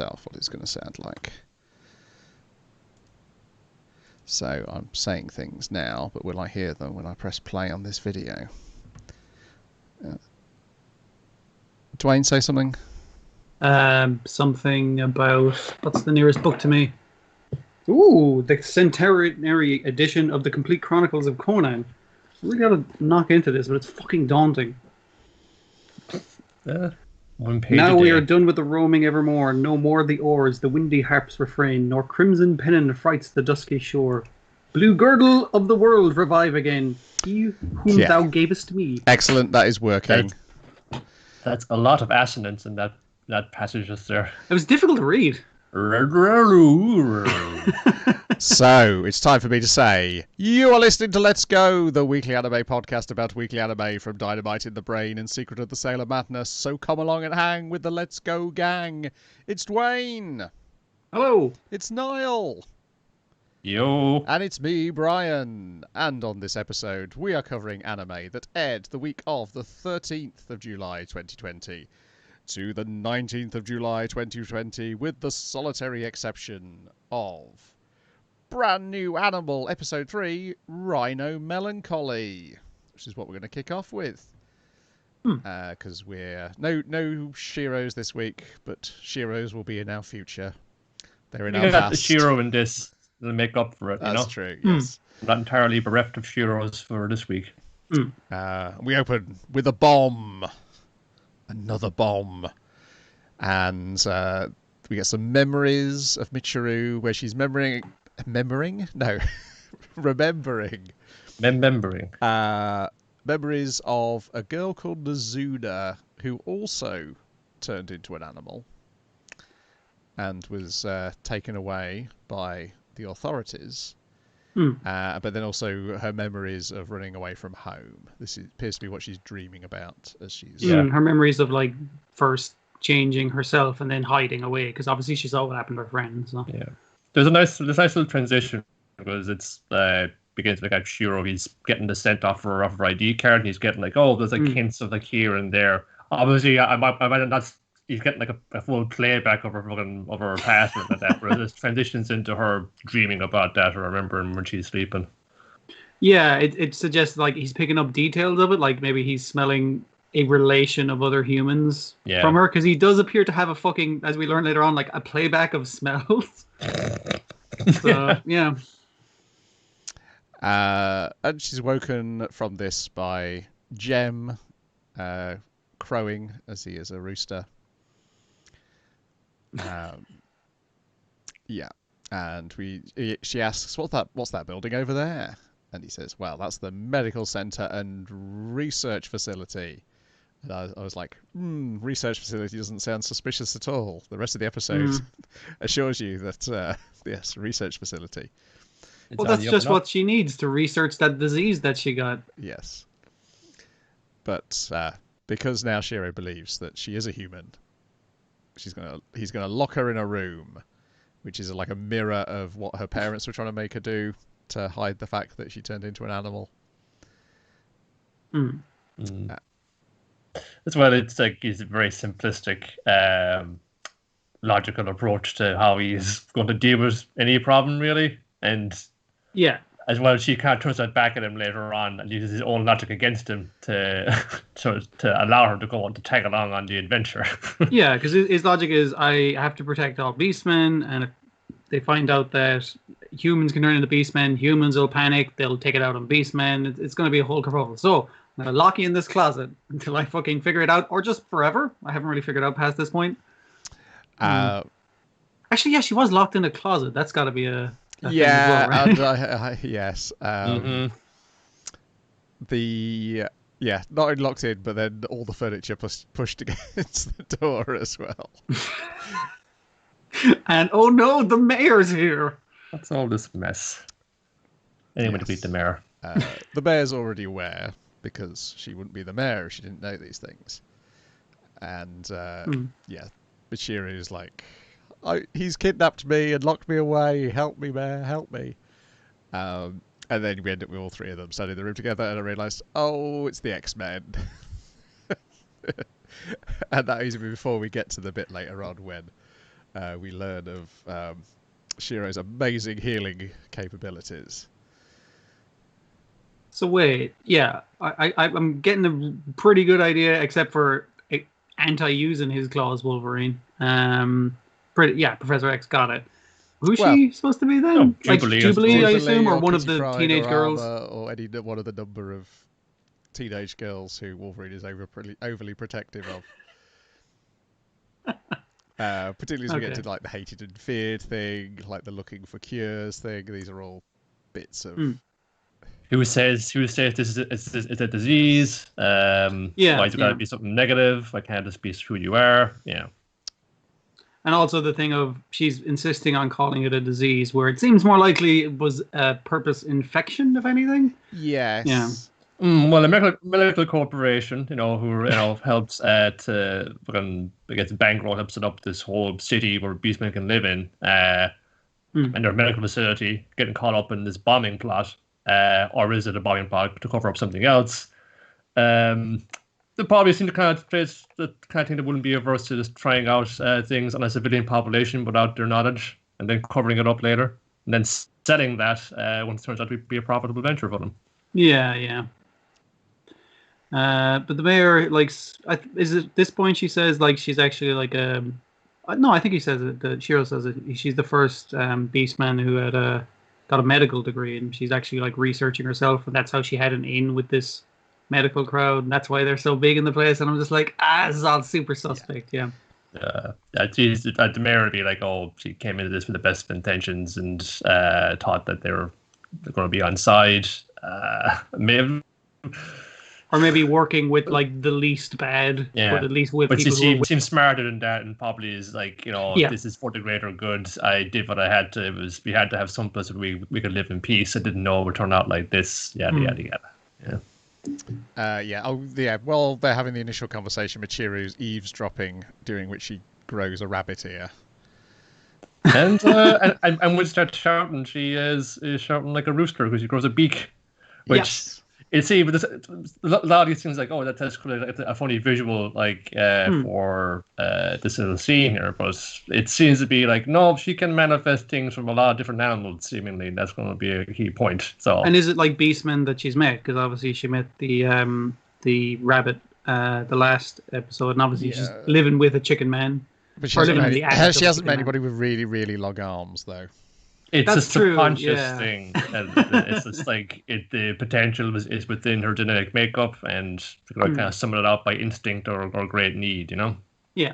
what it's going to sound like. So I'm saying things now, but will I hear them when I press play on this video? Dwayne, say something. Something about what's the nearest book to me? Ooh, the centenary edition of the Complete Chronicles of Conan. I really gotta knock into this, but it's fucking daunting. One page Now a we day. are done with the roaming evermore. No more the oars, the windy harps refrain, nor crimson pennon frights the dusky shore. Blue girdle of the world, revive again, he whom thou gavest me. Excellent, that is working. That's a lot of assonance in that passage just there. It was difficult to read. So, it's time for me to say, you are listening to Let's Go, the weekly anime podcast about weekly anime from Dynamite in the Brain and Secret of the Sailor Madness. So come along and hang with the Let's Go gang. It's Dwayne. Hello. It's Niall. Yo. And it's me, Brian. And on this episode, we are covering anime that aired the week of the 13th of July 2020 to the 19th of July 2020, with the solitary exception of brand new animal episode 3, Rhino Melancholy, which is what we're going to kick off with. Because we're no Shiros this week, but Shiros will be in our future. They're in our got past. the Shiro in this to make up for it. That's you know? true. Yes. I'm not entirely bereft of Shiros for this week. We open with a bomb. Another bomb. And we get some memories of Michiru where she's remembering. Memories of a girl called Nazuna who also turned into an animal and was taken away by the authorities. But then also her memories of running away from home. This appears to be what she's dreaming about as she's... Her memories of like first changing herself and then hiding away, because obviously she saw what happened to her friends. So. Yeah. There's a nice little transition because it's begins with like Shiro. He's getting the sent off for her ID card, and he's getting like, oh, there's like hints of like here and there. Obviously, I might not. He's getting like a full playback of her past and like that, but it transitions into her dreaming about that or remembering when she's sleeping. Yeah, it suggests like he's picking up details of it, like maybe he's smelling a relation of other humans from her, because he does appear to have a fucking, as we learn later on, like a playback of smells. So, yeah. And she's woken from this by Jem crowing, as he is a rooster. And she asks, what's that building over there? And he says, well, that's the medical center and research facility. And I was like, research facility doesn't sound suspicious at all. The rest of the episode assures you that, yes, research facility. Well, that's just what she needs to research that disease that she got. Yes. But because now Shiro believes that she is a human, he's gonna lock her in a room, which is like a mirror of what her parents were trying to make her do to hide the fact that she turned into an animal. As well, it's like he's a very simplistic, logical approach to how he's going to deal with any problem, really. And as well, she kind of turns that back at him later on and uses his own logic against him to allow her to go on to tag along on the adventure. Yeah, because his logic is, I have to protect all beastmen, and if they find out that humans can turn into beastmen, humans will panic, they'll take it out on beastmen. It's going to be a whole kerfuffle. So I'm going to lock you in this closet until I fucking figure it out, or just forever. I haven't really figured it out past this point. Actually, yeah, she was locked in a closet. That's got to be a thing as well, right? Yes. Not only locked in, but then all the furniture pushed against the door as well. And oh no, the mayor's here. That's all this mess. Anyone to beat the mayor. The mayor's already aware, because she wouldn't be the mayor if she didn't know these things. And Bashir is like, he's kidnapped me and locked me away. Help me, mayor, help me. And then we end up with all three of them standing in the room together, and I realised, oh, it's the X-Men. And that is before we get to the bit later on when we learn of Shiro's amazing healing capabilities. So wait, yeah, I'm getting a pretty good idea, except for anti-using his claws, Wolverine. Professor X got it. Who's she supposed to be then? Oh, Like Jubilee, Jubilee, I assume, or one of Kitty the Pryde teenage or girls. Alma, or any one of the number of teenage girls who Wolverine is overly protective of. Particularly as we get to like the hated and feared thing, like the looking for cures thing. These are all bits of. Who says this is it's a disease? Why it's got to be something negative? Why can't this be who you are? Yeah. And also the thing of she's insisting on calling it a disease, where it seems more likely it was a purpose infection, if anything. Yes. Yeah. Well, a medical corporation, who helps to gets bankroll, helps set up this whole city where Beastmen can live in, and their medical facility getting caught up in this bombing plot, or is it a bombing plot to cover up something else? They probably seem to kind of place the kind of thing that wouldn't be averse to just trying out things on a civilian population without their knowledge, and then covering it up later, and then selling that when it turns out to be a profitable venture for them. Yeah. But the mayor, like, is it this point she says, like, she's actually like no, I think he says it. Shiro says it. She's the first Beastman who had got a medical degree, and she's actually like researching herself, and that's how she had an in with this medical crowd, and that's why they're so big in the place. And I'm just like, this is all super suspect. Yeah. The mayor would be like, oh, she came into this with the best of intentions and thought that they were going to be on side. Or maybe working with like the least bad, but at least with people she seems smarter than that, and probably is like, this is for the greater good. I did what I had to. We had to have some place where we could live in peace. I didn't know it would turn out like this. Yada yada yada. Well, they're having the initial conversation. Michiru's eavesdropping, during which she grows a rabbit ear. And when she starts shouting, she is shouting like a rooster because she grows a beak, which but a lot of these things like, oh, that's a funny visual for this little scene here, but it seems to be like, no, she can manifest things from a lot of different animals seemingly, and that's going to be a key point. So, and is it like Beastman that she's met? Because obviously she met the rabbit the last episode, and obviously she's living with a chicken man. But she hasn't met anybody with really, really long arms, though. It's a subconscious thing. And it's just like the potential is within her genetic makeup, and kind of summon it out by instinct or great need, Yeah.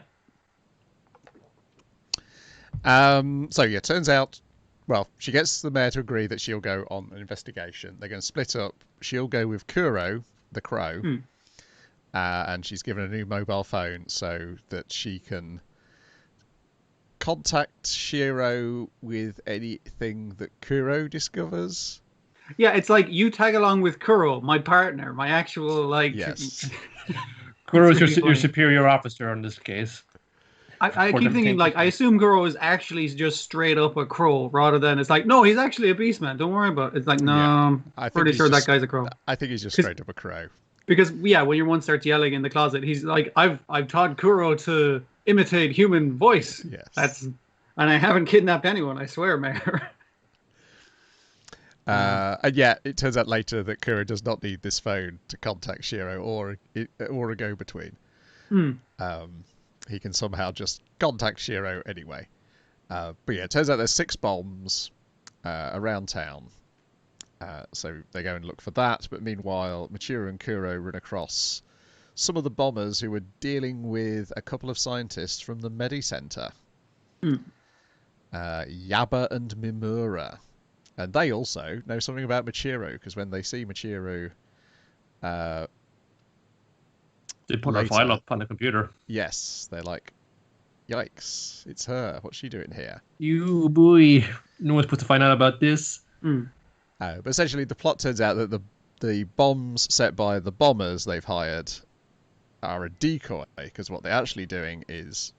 Turns out, well, she gets the mayor to agree that she'll go on an investigation. They're going to split up. She'll go with Kuro, the crow, and she's given a new mobile phone so that she can contact Shiro with anything that Kuro discovers. Yeah, it's like you tag along with Kuro, my partner, my actual Yes. Kuro's your superior officer in this case. I keep thinking I assume Kuro is actually just straight up a crow, rather than it's like, no, he's actually a beastman. Don't worry about it. It's like, no, I'm pretty sure that guy's a crow. I think he's just straight up a crow. Because when your one starts yelling in the closet, he's like, I've taught Kuro to imitate human voice. Yes. And I haven't kidnapped anyone, I swear, Mayor. And it turns out later that Kuro does not need this phone to contact Shiro or a go-between. He can somehow just contact Shiro anyway. It turns out there's 6 bombs around town. So they go and look for that. But meanwhile, Michiru and Kuro run across some of the bombers who were dealing with a couple of scientists from the Medi Center. Yaba and Mimura. And they also know something about Michiru, because when they see Michiru... they put her file up on the computer. Yes, they're like, yikes, it's her. What's she doing here? You boy. No one's supposed to find out about this. But essentially, the plot turns out that the bombs set by the bombers they've hired are a decoy, because what they're actually doing is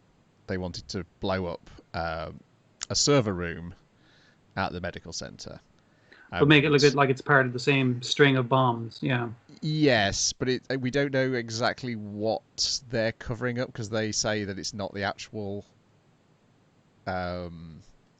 they wanted to blow up a server room at the medical center. But make it look like it's part of the same string of bombs, yeah. Yes, but we don't know exactly what they're covering up, because they say that it's not the actual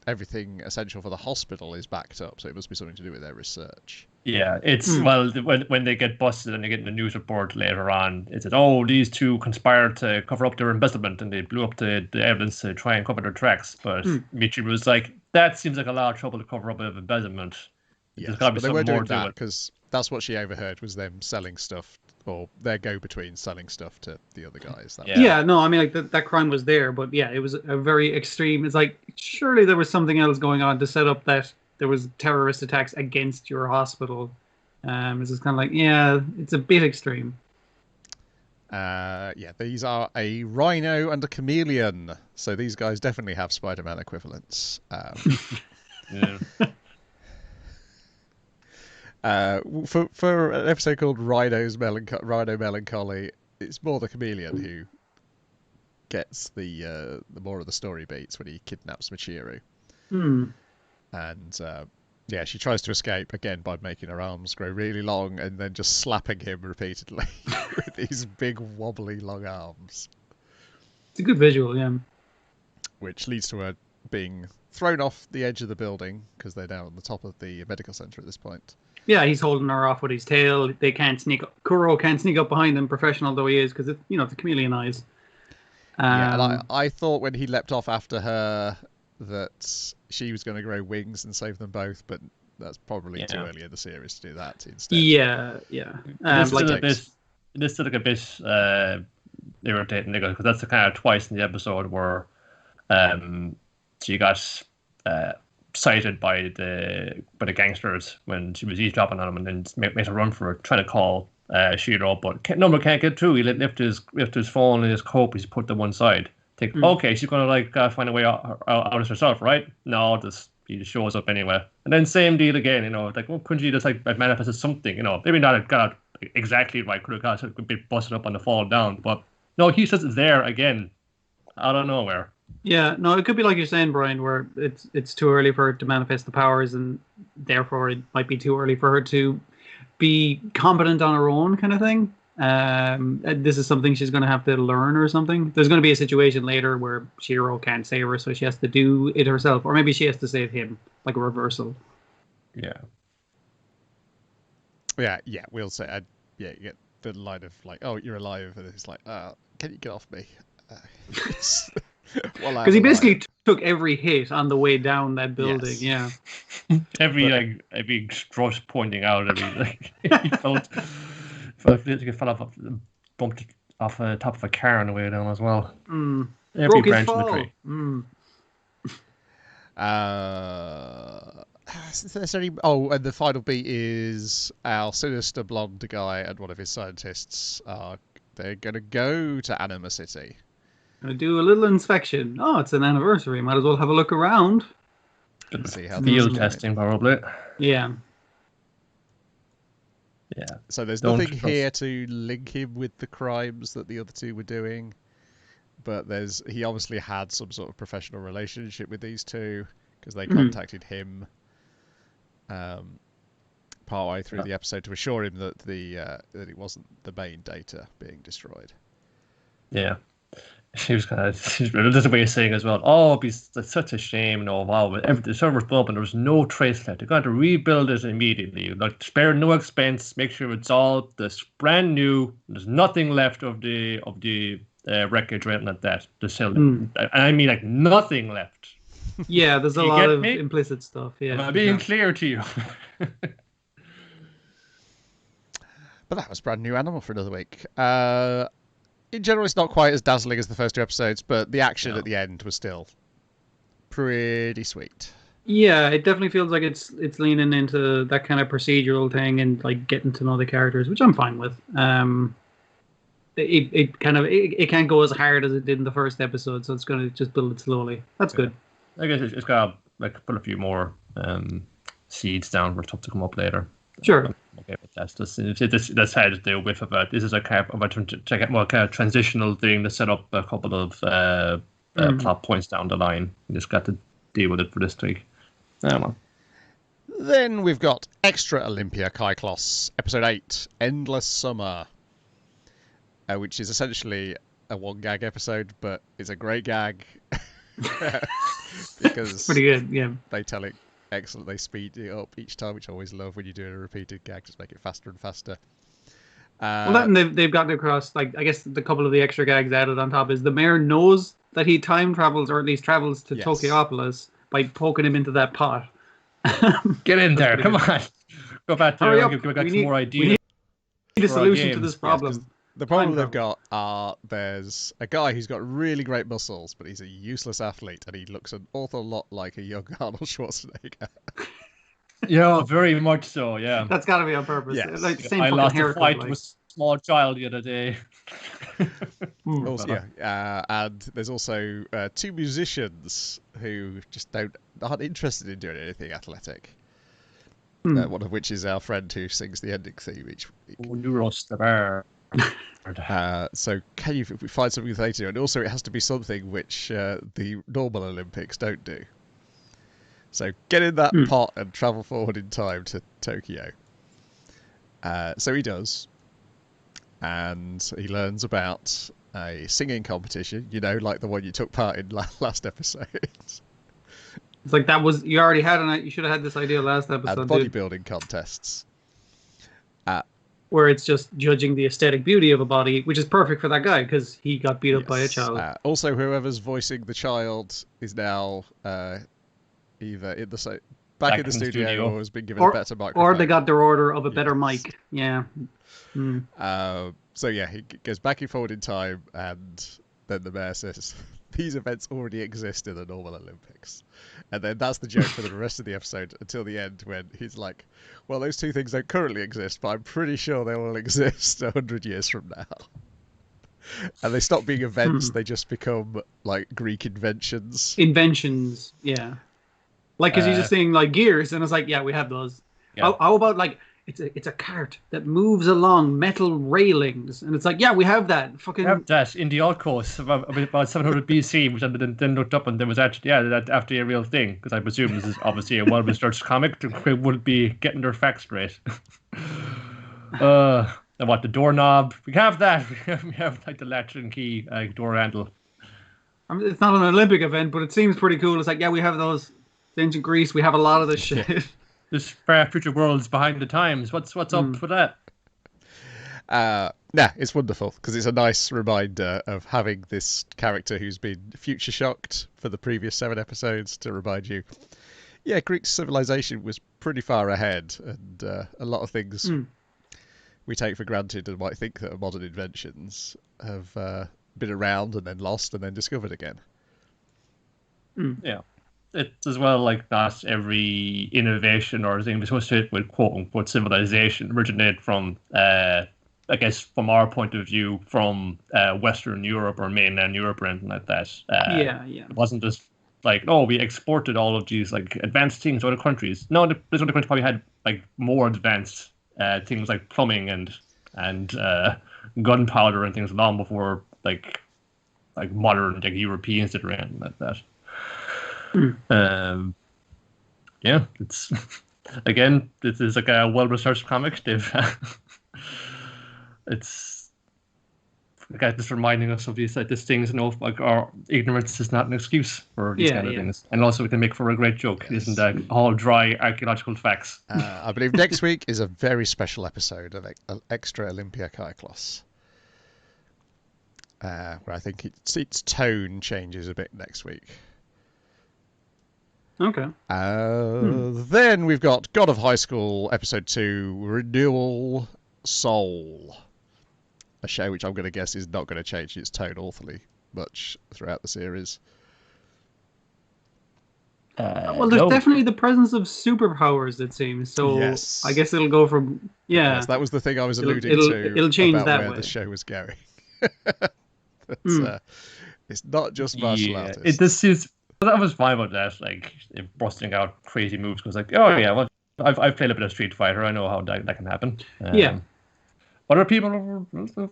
everything essential for the hospital is backed up, so it must be something to do with their research. Yeah, it's well when they get busted and they get in the news report later on, it says, "Oh, these two conspired to cover up their embezzlement and they blew up the evidence to try and cover their tracks." But Mitri was like, "That seems like a lot of trouble to cover up of embezzlement. Yes, but they were doing that because that's what she overheard, was them selling stuff, or their go-between selling stuff to the other guys. No, I mean, like that crime was there, but yeah, it was a very extreme. It's like surely there was something else going on to set up that there was terrorist attacks against your hospital. It's just kind of like, yeah, it's a bit extreme. These are a rhino and a chameleon, so these guys definitely have Spider-Man equivalents. For an episode called Rhino Melancholy, it's more the chameleon who gets the more of the story beats when he kidnaps Michiru. And she tries to escape again by making her arms grow really long and then just slapping him repeatedly with these big wobbly long arms. It's a good visual, yeah. Which leads to her being thrown off the edge of the building because they're down on the top of the medical center at this point. Yeah, he's holding her off with his tail. They can't sneak up. Kuro can't sneak up behind him, professional though he is, because it's the chameleon eyes. And I thought when he leapt off after her that she was going to grow wings and save them both, but that's probably too early in the series to do that instead. Yeah. This is like a bit irritating because that's the kind of twice in the episode where she got sighted by the gangsters when she was eavesdropping on him, and then made a run for it, trying to call Shiro, but number can't get through. He lift his phone and his coat. He's put to one side. Think, okay, she's gonna find a way out of herself, right? No, he just shows up anyway, and then same deal again. Like, well, couldn't she just manifested something? Maybe not got exactly right. Could have got a bit busted up on the fall down, but no, he says it's there again, out of nowhere. Yeah, no, it could be like you're saying, Brian, where it's too early for her to manifest the powers, and therefore it might be too early for her to be competent on her own, kind of thing. This is something she's going to have to learn or something. There's going to be a situation later where Shiro can't save her, so she has to do it herself, or maybe she has to save him, like a reversal. Yeah, we'll say. You get the line of like, "Oh, you're alive," and it's like, "Can you get off me?" Because he basically took every hit on the way down that building. Yes. Yeah, every strut pointing out. He felt like he fell off, bumped off the top of a car on the way down as well. Every branch in the tree. And the final beat is our sinister blonde guy and one of his scientists they're gonna go to Anima City. Gonna do a little inspection. Oh, it's an anniversary. Might as well have a look around. See how field testing, probably. Yeah. So there's nothing here to link him with the crimes that the other two were doing, but he obviously had some sort of professional relationship with these two because they contacted him partway through the episode to assure him that that it wasn't the main data being destroyed. Yeah. She was there's a way of saying as well, oh, it's such a shame, wow, the server's blew up and there was no trace left. They're going to rebuild it immediately. Like, spare no expense, make sure it's all this brand new. There's nothing left of the wreckage or anything like that. I mean, like, nothing left. Yeah, there's a lot of implicit stuff. Yeah, Am I being clear to you? But that was brand new animal for another week. In general, it's not quite as dazzling as the first two episodes, but the action at the end was still pretty sweet. Yeah, it definitely feels like it's leaning into that kind of procedural thing and like getting to know the characters, which I'm fine with. It can't go as hard as it did in the first episode, so it's going to just build it slowly. That's good. I guess it's got to put a few more seeds down for stuff to come up later. Sure. Okay, but that's how to deal with it. This is a kind of transitional thing to set up a couple of plot points down the line. You just got to deal with it for this week. Then we've got Extra Olympia Kyklos, Episode 8, Endless Summer, which is essentially a one-gag episode, but it's a great gag. Because Pretty good, yeah. they tell it excellent. They speed it up each time, which I always love when you do a repeated gag. Just make it faster and faster. Well, that and they've gotten across, like, I guess the couple of the extra gags added on top is the mayor knows that he time travels, or at least travels to Yes. Tokyopolis by poking him into that pot. Get in there, come good. on. Go back there. Hurry I'll up, give back we some more We ideas. need a for our solution to games. this problem. The problem Time they've travel. got are there's a guy who's got really great muscles, but he's a useless athlete, and he looks an awful lot like a young Arnold Schwarzenegger. Yeah, very much so, yeah. That's got to be on purpose. Yes. Like the same I fucking lost a haircut. fight Like. with a small child the other day. Also, and there's also two musicians who just aren't interested in doing anything athletic. One of which is our friend who sings the ending theme each week. So can you find something they do? And also it has to be something which the normal Olympics don't do. So get in that pot and travel forward in time to Tokyo. So he does. And he learns about a singing competition, like the one you took part in last episode. It's like you already had you should have had this idea last episode. And bodybuilding contests. Where it's just judging the aesthetic beauty of a body, which is perfect for that guy because he got beat up by a child. Also, whoever's voicing the child is now either in the back in the studio or has been given a better microphone. Or they got their order of a better mic. Yeah. So yeah, he goes back and forward in time, and then the mayor says, these events already exist in the normal Olympics. And then that's the joke for the rest of the episode until the end when he's like, well, those two things don't currently exist, but I'm pretty sure they will exist 100 years from now. And they stop being events, they just become like Greek inventions. Inventions, yeah. Like, because he's just saying like gears, and it's like, yeah, we have those. Yeah. How about like, it's a cart that moves along metal railings, and it's like, yeah, we have that. Fucking. We have that in the Outcoast about 700 BC, which I then looked up, and there was actually that actually a real thing, because I presume this is obviously a well-researched comic. They would be getting their facts straight. And what, the doorknob? We have that. We have like the latch and key door handle. I mean, it's not an Olympic event, but it seems pretty cool. It's like, yeah, we have those. Ancient Greece, we have a lot of this shit. This far future world's behind the times. What's up with that? It's wonderful because it's a nice reminder of having this character who's been future shocked for the previous 7 episodes to remind you, yeah, Greek civilization was pretty far ahead, and a lot of things we take for granted and might think that are modern inventions have been around and then lost and then discovered again. Yeah. It's as well like not every innovation or thing associated with quote unquote civilization originated from I guess from our point of view from Western Europe or mainland Europe or anything like that. It wasn't just like, oh, we exported all of these like advanced things to other countries. No, those other countries probably had like more advanced things like plumbing and gunpowder and things long before like modern like Europeans did or anything like that. Yeah, it's again, this is like a well-researched comic. It's like just reminding us of these things. Like our ignorance is not an excuse for these kind of things, and also we can make for a great joke. Yes. Isn't all dry archaeological facts? I believe next week is a very special episode of Extra Olympia Kyklos, where I think its tone changes a bit next week. Okay. Then we've got God of High School Episode 2, Renewal Soul. A show which I'm going to guess is not going to change its tone awfully much throughout the series. Well, there's definitely the presence of superpowers, it seems. So yes. I guess it'll go from... Yeah. Yes, that was the thing I was alluding to. It'll change about that where way. The show was going. It's not just martial artists. This is... I was fine about that, like busting out crazy moves. Because, like, oh yeah, well, I've played a bit of Street Fighter. I know how that can happen. Other people,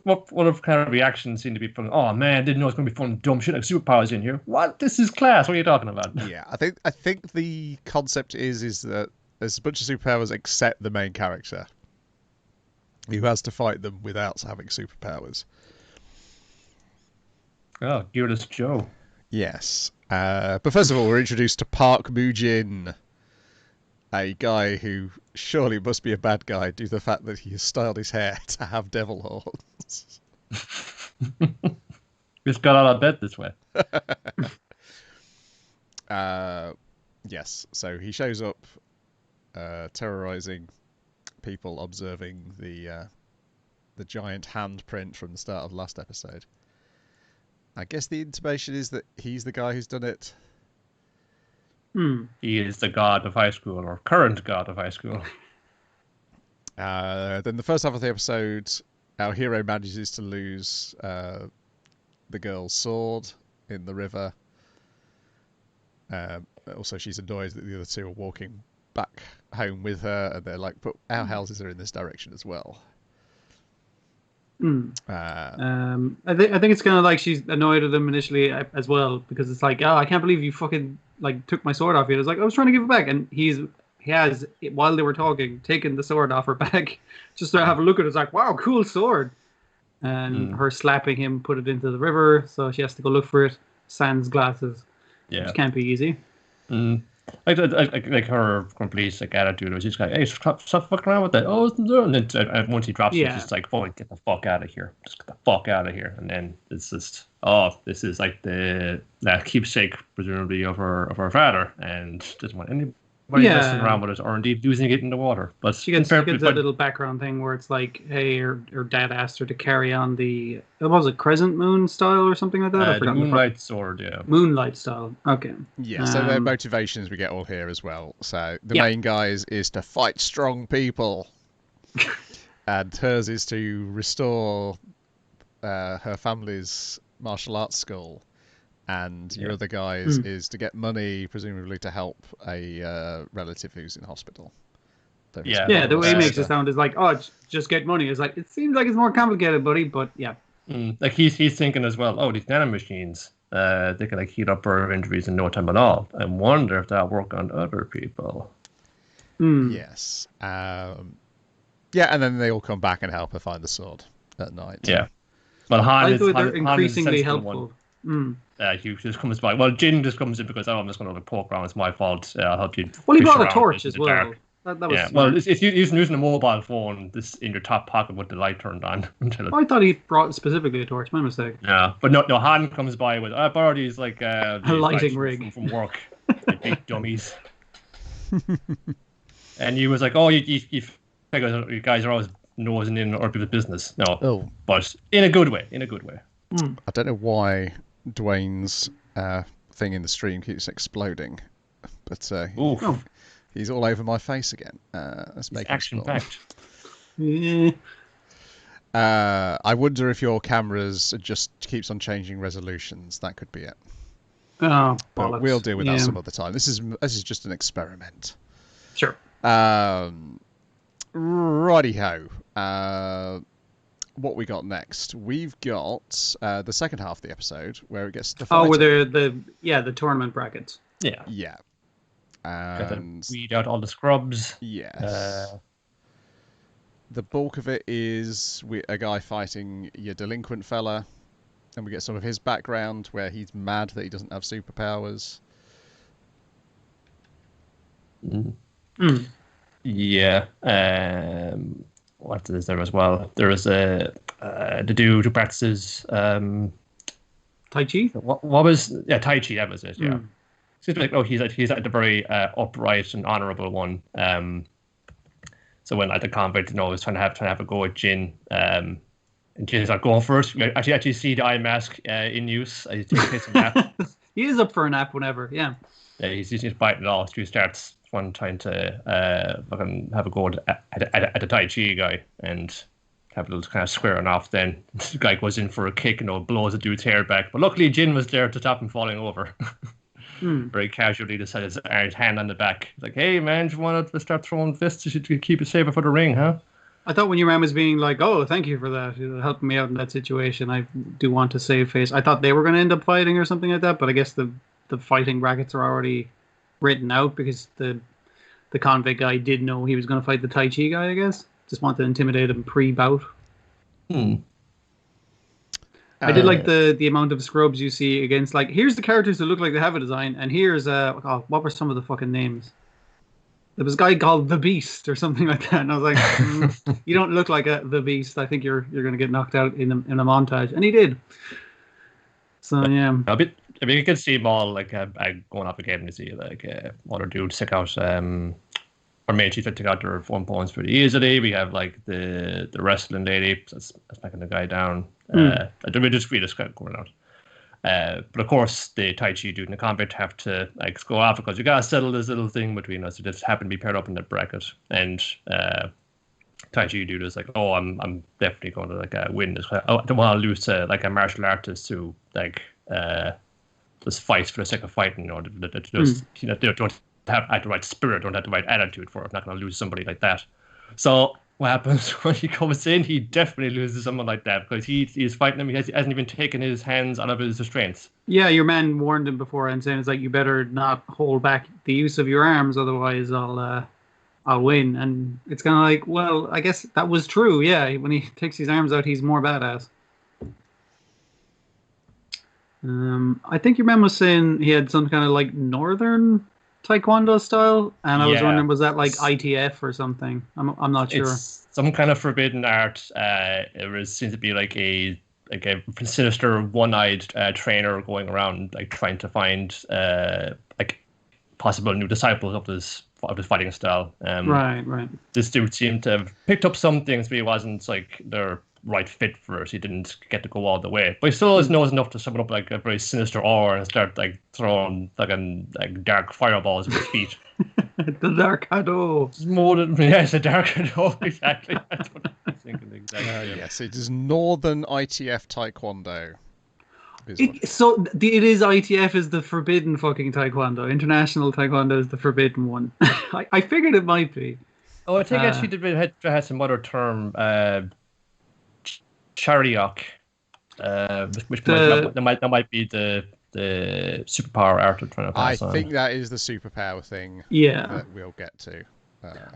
what of kind of reactions seem to be from? Oh man, didn't know it's going to be fun, dumb shit like superpowers in here. What? This is class. What are you talking about? Yeah, I think the concept is that there's a bunch of superpowers except the main character, who has to fight them without having superpowers. Oh, Gearless Joe. Yes. But first of all, we're introduced to Park Moo-jin, a guy who surely must be a bad guy due to the fact that he has styled his hair to have devil horns. He's got out of bed this way. Yes, so he shows up terrorizing people observing the giant handprint from the start of the last episode. I guess the intimation is that he's the guy who's done it. He is the god of high school, or current god of high school. Then the first half of the episode, our hero manages to lose the girl's sword in the river. Also, she's annoyed that the other two are walking back home with her, and they're like, but our houses are in this direction as well. I think it's kind of like she's annoyed at him initially as well, because it's like, oh, I can't believe you fucking like took my sword off you. It's like, I was trying to give it back, and he has, while they were talking, taken the sword off her back just to have a look at it. It's like, wow, cool sword. And her slapping him put it into the river, so she has to go look for it. Sans glasses, which can't be easy. Like her complete like attitude was just like, hey, stop fucking around with that. Oh, and then once he drops it, it's just like, oh, get the fuck out of here. Just get the fuck out of here. And then it's just, this is like that keepsake, presumably, of her father, and doesn't want anybody messing around with it, or indeed losing it in the water. But she gets that little background thing where it's like, hey, her dad asked her to carry on the, what was it, Crescent Moon style or something like that? The Moonlight Sword, yeah. Moonlight style, okay. Yeah, so their motivations we get all here as well. So the main guy is to fight strong people. And hers is to restore her family's martial arts school. And your other guy's is to get money, presumably to help a relative who's in hospital. Yeah, the way he makes it sound is like, oh, just get money. It's like, it seems like it's more complicated, buddy, but yeah. Like he's thinking as well, these nanomachines, they can like heal up her injuries in no time at all. I wonder if that'll work on other people. Yes. Yeah, and then they all come back and help her find the sword at night. Yeah. But Han they're increasingly helpful. He just comes by. Well, Jin just comes in because, I'm just going to poke around. It's my fault. I'll help you. Well, he brought a torch as well. That was smart. Well, it's using a mobile phone this in your top pocket with the light turned on. I thought he brought specifically a torch. My mistake. Yeah, but no. Han comes by with I borrowed these like a lighting rig from work. Big dummies. And he was like, "Oh, you guys are always nosing in other people's business." No, but in a good way. I don't know why Dwayne's thing in the stream keeps exploding, but he's all over my face again. Let's make action packed. I wonder if your cameras just keeps on changing resolutions. That could be it. Oh, but we'll deal with that some other time. This is just an experiment. Sure. Righty-ho. What we got next? We've got the second half of the episode where it gets to fight. Oh, where the tournament brackets. Yeah. Yeah. And weed out all the scrubs. Yes. The bulk of it is a guy fighting your delinquent fella, and we get some of his background where he's mad that he doesn't have superpowers. Yeah. What is there as well? There is the dude who practices Tai Chi. What was Tai Chi? That was it. Yeah. Seems like he's at the very upright and honourable one. So when the convict was trying to have a go at Jin, and Jin's like going first. You actually see the eye mask in use. He takes a nap. He is up for a nap whenever. Yeah. Yeah, he's just biting it off. He starts one trying to fucking have a go at the Tai Chi guy and have a little kind of squaring off. Then the guy goes in for a kick and blows the dude's hair back. But luckily Jin was there to stop him falling over. Very casually just had his hand on the back. Like, hey man, do you want to start throwing fists to keep it safer for the ring, huh? I thought when your man was being like, oh, thank you for that, helping me out in that situation. I do want to save face. I thought they were going to end up fighting or something like that, but I guess the fighting brackets are already written out because the convict guy did know he was going to fight the Tai Chi guy, I guess. Just wanted to intimidate him pre-bout. I did like the amount of scrubs you see against, like, here's the characters that look like they have a design, and here's what were some of the fucking names? There was a guy called the Beast or something like that, and I was like, you don't look like the Beast. I think you're gonna get knocked out in a montage, and he did. So yeah, you can see them all like going up again. You see like other dudes take out or main chiefs that take out their phone points pretty easily. We have like the wrestling lady that's knocking the guy down. We just going out. But of course, the Tai Chi dude and the convict have to like go off because you gotta settle this little thing between us. It just happened to be paired up in that bracket, and Tai Chi dude is like, "Oh, I'm definitely going to like win this. I don't want to lose to like a martial artist who like just fights for the sake of fighting. You know, they don't have the right spirit, don't have the right attitude for it. I'm not going to lose somebody like that." So what happens when he comes in? He definitely loses someone like that because he's fighting him. He hasn't even taken his hands out of his restraints. Yeah, your man warned him before and saying it's like you better not hold back the use of your arms, otherwise I'll win. And it's kind of like, well, I guess that was true. Yeah, when he takes his arms out, he's more badass. I think your man was saying he had some kind of like northern Taekwondo style, and I was wondering, was that like ITF or something? I'm not sure. It's some kind of forbidden art. Seems to be like a sinister one-eyed trainer going around like trying to find like possible new disciples of this fighting style. Right. This dude seemed to have picked up some things, but he wasn't like their right fit for it. He didn't get to go all the way, but he still knows enough to summon up like a very sinister aura and start like throwing like dark fireballs with his feet. The Dark Hado. It's more than the Dark Hado, exactly. That's what I'm thinking exactly. Yes, it is Northern ITF Taekwondo. It is ITF is the forbidden fucking Taekwondo. International Taekwondo is the forbidden one. I figured it might be. Oh, I think actually it had some other term. Chariok, which that might be the superpower art I'm trying to pass on. I think that is the superpower thing. Yeah, that we'll get to.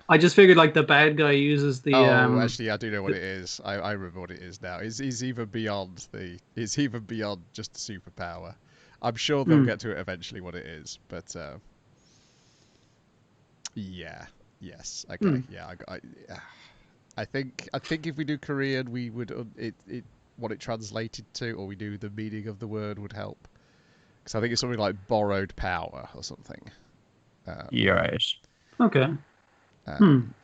I just figured like the bad guy uses the. Actually, I do know what it is. I remember what it is now. It's even beyond just the superpower. I'm sure they'll get to it eventually. What it is, but yeah, yes, okay, yeah. I think if we do Korean, we would what it translated to, or we do the meaning of the word would help. Because I think it's something like borrowed power or something. Yeah, right. Okay. From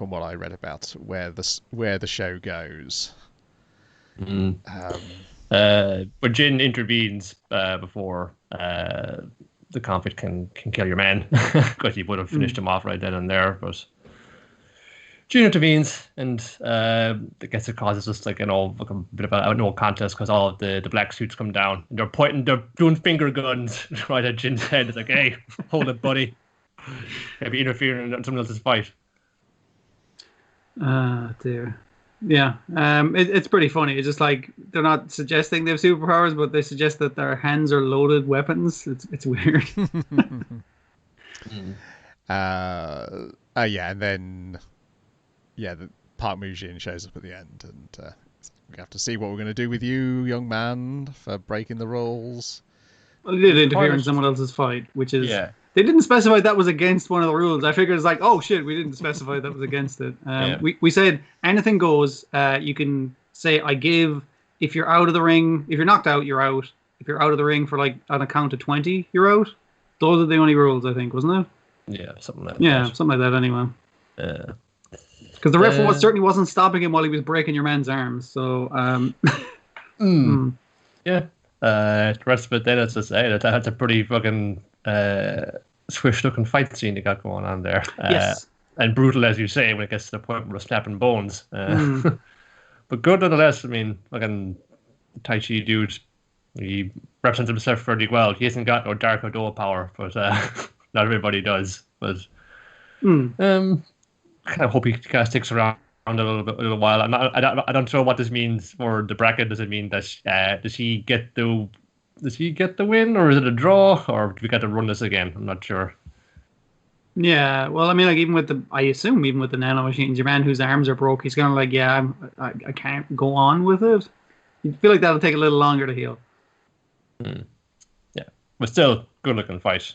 what I read about where the show goes. But Jin intervenes before the conflict can kill your man, because he would have finished him off right then and there, but. Jin intervenes, and it gets causes just like like a bit of a no contest because all of the black suits come down and they're doing finger guns right at Jin's head. It's like, hey, hold it, buddy. Maybe interfering in someone else's fight. Dear. Yeah, it's pretty funny. It's just like they're not suggesting they have superpowers, but they suggest that their hands are loaded weapons. It's weird. Yeah, and then. Yeah, Park Moo-jin shows up at the end, and we have to see what we're going to do with you, young man, for breaking the rules. Well, they did interfere in someone else's fight, which is... Yeah. They didn't specify that was against one of the rules. I figured it's like, oh shit, we didn't specify that was against it. We said anything goes. You can say, I give, if you're out of the ring, if you're knocked out, you're out. If you're out of the ring for like on a count of 20, you're out. Those are the only rules, I think, wasn't it? Yeah, something like that. Yeah, something like that anyway. Because the ref certainly wasn't stopping him while he was breaking your man's arms. So, yeah. The rest of it, then it's just that's a pretty fucking swish-looking fight scene you got going on there. Yes. And brutal, as you say, when it gets to the point where we're snapping bones. But good nonetheless. I mean, fucking Tai Chi dude, he represents himself fairly well. He hasn't got no Dark Hado power, but not everybody does. But I kind of hope he kind of sticks around a little while. I don't know what this means for the bracket. Does it mean that does he get the win, or is it a draw, or do we get to run this again? I'm not sure. Yeah, well, I mean, like I assume even with the nano machines, your man whose arms are broke, he's kind of like, yeah, I can't go on with it. You feel like that'll take a little longer to heal. Yeah, but still, good looking fight.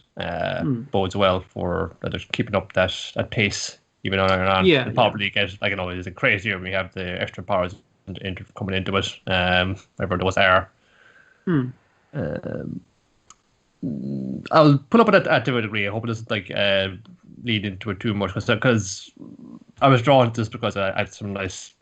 Bodes well for that they're keeping up that pace even on and on. Yeah, They'll probably get like is it crazier when we have the extra powers coming into it. Whatever those are. I'll put up with that to a degree. I hope it doesn't like lead into it too much because I was drawn to this because I had some nice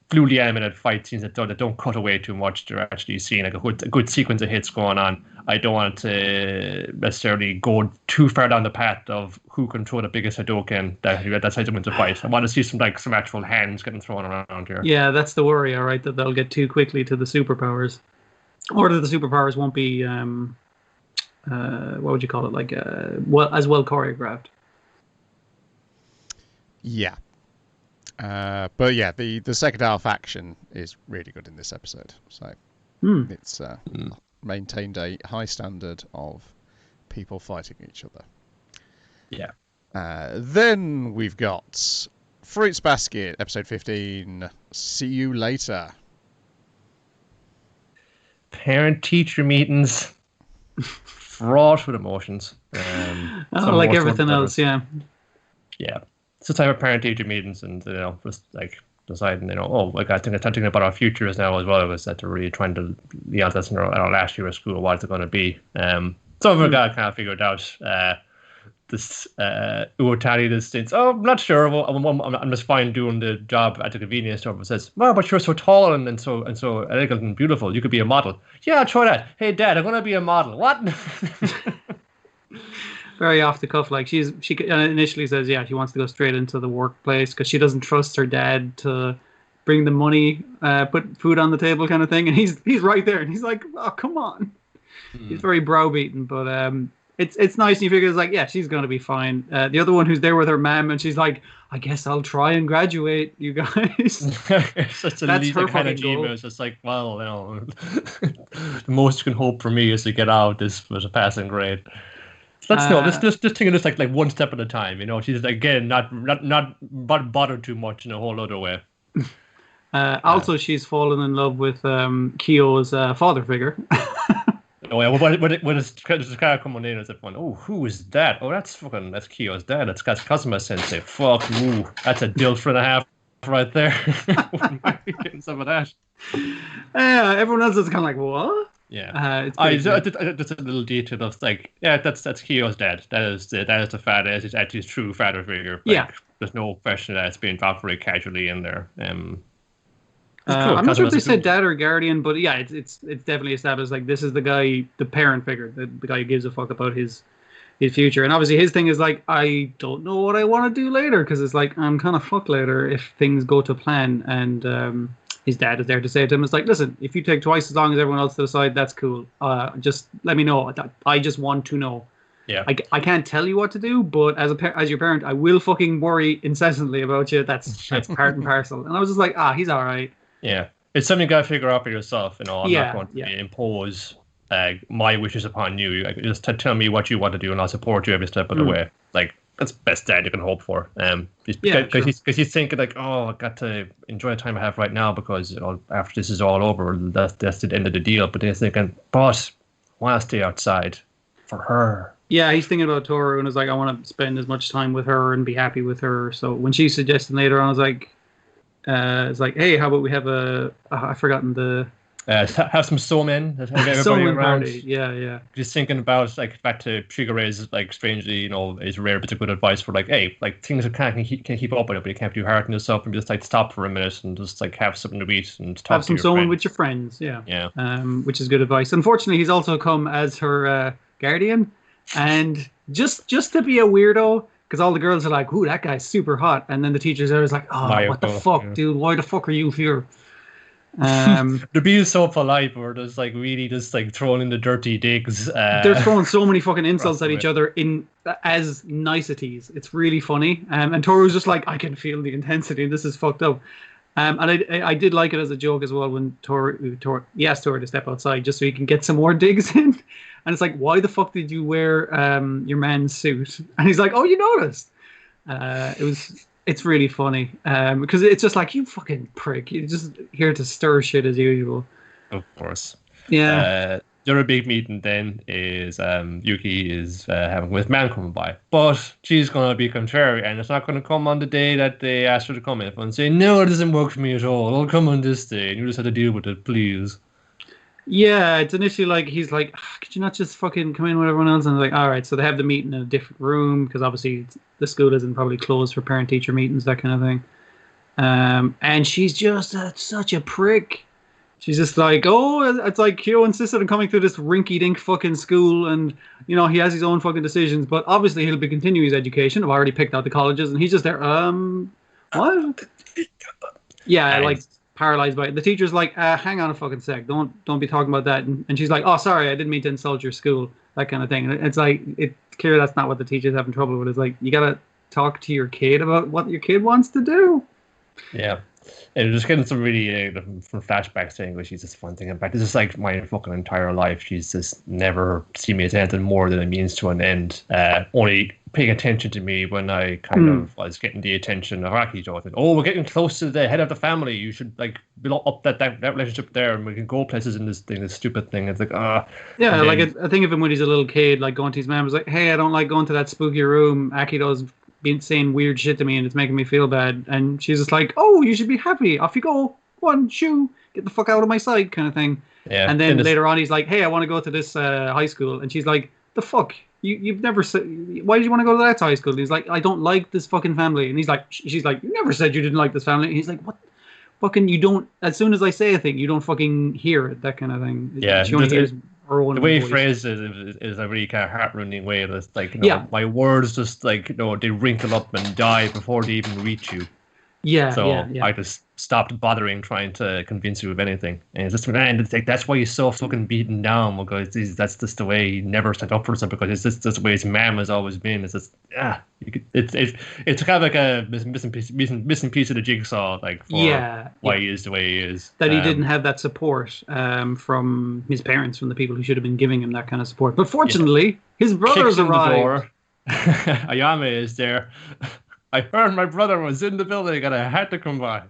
fluidly animated fight scenes that don't cut away too much. They're actually seeing like a good sequence of hits going on. I don't want to necessarily go too far down the path of who can throw the biggest Hadouken that's how to win the fight. I want to see some actual hands getting thrown around here. Yeah, that's the worry. All right, that they'll get too quickly to the superpowers, or that the superpowers won't be what would you call it? Like as well choreographed. Yeah. But yeah, the second half action is really good in this episode. So it's maintained a high standard of people fighting each other. Yeah. Then we've got Fruits Basket, episode 15. See you later. Parent-teacher meetings. Fraught with emotions. Like everything else, yeah. Yeah. It's the type of parent-teacher meetings, and just like deciding, like I think it's thinking about our futures now as well. Was that they're really trying to, that's in our last year of school. What it's going to be. Some of our guys kind of figured out this Uotani this thing. Oh, I'm not sure. I'm just fine doing the job at the convenience store. But says, "Well, but you're so tall and so elegant and beautiful. You could be a model." Yeah, I'll try that. Hey, Dad, I'm going to be a model. What? Very off the cuff. Like she initially says, she wants to go straight into the workplace because she doesn't trust her dad to bring the money, put food on the table, kind of thing. And he's right there, and he's like, "Oh, come on." He's very browbeaten, but it's nice. And you figure it's like, she's gonna be fine. The other one who's there with her mom, and she's like, "I guess I'll try and graduate, you guys." Such a that's her kind of goal. It's just like, well, the most you can hope for me is to get out this with a passing grade. Just taking this like one step at a time. She's again not bothered too much in a whole other way. Also, she's fallen in love with Kyo's father figure. Oh yeah, when it's kind of coming in, it's like, oh, who is that? Oh, that's Kyo's dad. That's Kazuma Sensei. Fuck, ooh, that's a dilf and a half right there. Getting some of that. Everyone else is kind of like, what? Yeah, just a little detail of like, that's Kyo's dad. That is the father. It's actually his true father figure. Like, there's no question that it's being dropped very casually in there. Cool. I'm not sure if they said dad or guardian, but it's definitely established like this is the guy, the parent figure, the guy who gives a fuck about his future. And obviously his thing is like, I don't know what I want to do later because it's like I'm kind of fucked later if things go to plan. And his dad is there to say to him, it's like, listen, if you take twice as long as everyone else to decide, that's cool. Just let me know. I just want to know. Yeah. I can't tell you what to do, but as your parent, I will fucking worry incessantly about you. That's part and parcel. And I was just like, he's all right. Yeah. It's something you got to figure out for yourself. I'm not going to impose my wishes upon you. Just tell me what you want to do, and I'll support you every step of the way. Like, that's the best dad you can hope for. Because he's thinking like, oh, I got to enjoy the time I have right now because after this is all over, that's the end of the deal. But then he's thinking, but I want to stay outside for her. Yeah, he's thinking about Toru and is like, I want to spend as much time with her and be happy with her. So when she suggested later on, I was like, it's like, hey, how about we have I've forgotten the have some somen. Have everybody somen around. Party. Yeah. Just thinking about like back to Shigeru's like strangely, is rare but good advice for like, hey, like things are can keep up with it, but you can't be hard on yourself and just like stop for a minute and just like have something to eat and talk have some somen with your friends. Yeah. Which is good advice. Unfortunately, he's also come as her guardian, and just to be a weirdo. Because all the girls are like, ooh, that guy's super hot. And then the teachers are like, oh, what the fuck, dude? Why the fuck are you here? They're being so polite, but there's like really just like throwing in the dirty digs. They're throwing so many fucking insults at each other as niceties. It's really funny. And Toru's just like, I can feel the intensity. This is fucked up. And I did like it as a joke as well when he asked Toru to step outside just so he can get some more digs in. And it's like, why the fuck did you wear your man's suit? And he's like, oh, you noticed. It It's really funny because it's just like, you fucking prick. You're just here to stir shit as usual. Of course. Yeah. The other big meeting then is Yuki is having with man coming by, but she's going to be contrary, and it's not going to come on the day that they asked her to come in and say, no, it doesn't work for me at all. I'll come on this day, and you just have to deal with it, please. Yeah, it's initially like he's like, could you not just fucking come in with everyone else? And I'm like, all right. So they have the meeting in a different room because obviously the school isn't probably closed for parent-teacher meetings, that kind of thing. And she's just such a prick. She's just like, oh, it's like Kyo insisted on coming through this rinky-dink fucking school, and he has his own fucking decisions, but obviously he'll be continuing his education. I've already picked out the colleges, and he's just there. What? Yeah, like paralyzed by it. The teacher's like, hang on a fucking sec, don't be talking about that. And she's like, oh, sorry, I didn't mean to insult your school, that kind of thing. And it's like, it's clear that's not what the teacher's having trouble with. It's like, you gotta talk to your kid about what your kid wants to do. Yeah. And just getting some really from flashbacks saying, which she's just fun thing back. This is like my fucking entire life. She's just never seen me as anything more than a means to an end. Only paying attention to me when I kind of was getting the attention of Wacky. Oh, we're getting close to the head of the family. You should like build up that relationship there, and we can go places in this thing, this stupid thing. It's like yeah, like I think of him when he's a little kid, like going to his mom, was like, hey, I don't like going to that spooky room. Akido's been saying weird shit to me and it's making me feel bad. And she's just like, oh, you should be happy. Off you go. Go on, shoo. Get the fuck out of my sight, kind of thing. Yeah. And then later on, he's like, hey, I want to go to this high school. And she's like, the fuck? You've never said, why did you want to go to that high school? And he's like, I don't like this fucking family. And he's like, she's like, you never said you didn't like this family. And he's like, what? Fucking, you don't, as soon as I say a thing, you don't fucking hear it, that kind of thing. Yeah. She only hears her own the way he voice. phrased it is a really kind of heart-rending way. It's like, my words just like, they wrinkle up and die before they even reach you. Yeah. So I just stopped bothering trying to convince you of anything. And it's just, man, it's like, that's why he's so fucking beaten down, because that's just the way he never set up for himself, because it's just the way his mom has always been. It's just, it's kind of like a missing piece of the jigsaw, like, for why he is the way he is. That he didn't have that support from his parents, from the people who should have been giving him that kind of support. But fortunately, his brothers arrived. Ayame is there. I heard my brother was in the building and I had to come by.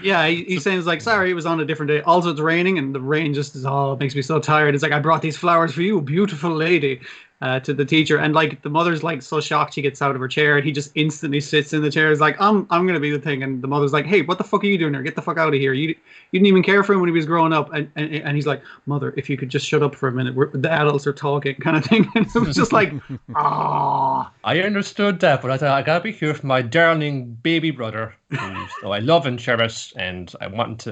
Yeah, he's saying, like, sorry, it was on a different day. Also, it's raining, and the rain just makes me so tired. It's like, I brought these flowers for you, beautiful lady, to the teacher. And, like, the mother's, like, so shocked she gets out of her chair, and he just instantly sits in the chair. He's like, I'm going to be the thing. And the mother's like, hey, what the fuck are you doing here? Get the fuck out of here. You didn't even care for him when he was growing up. And he's like, mother, if you could just shut up for a minute. The adults are talking, kind of thing. And it was just like, ah. I understood that, but I thought, I got to be here for my darling baby brother. So I love and cherish, and I want to,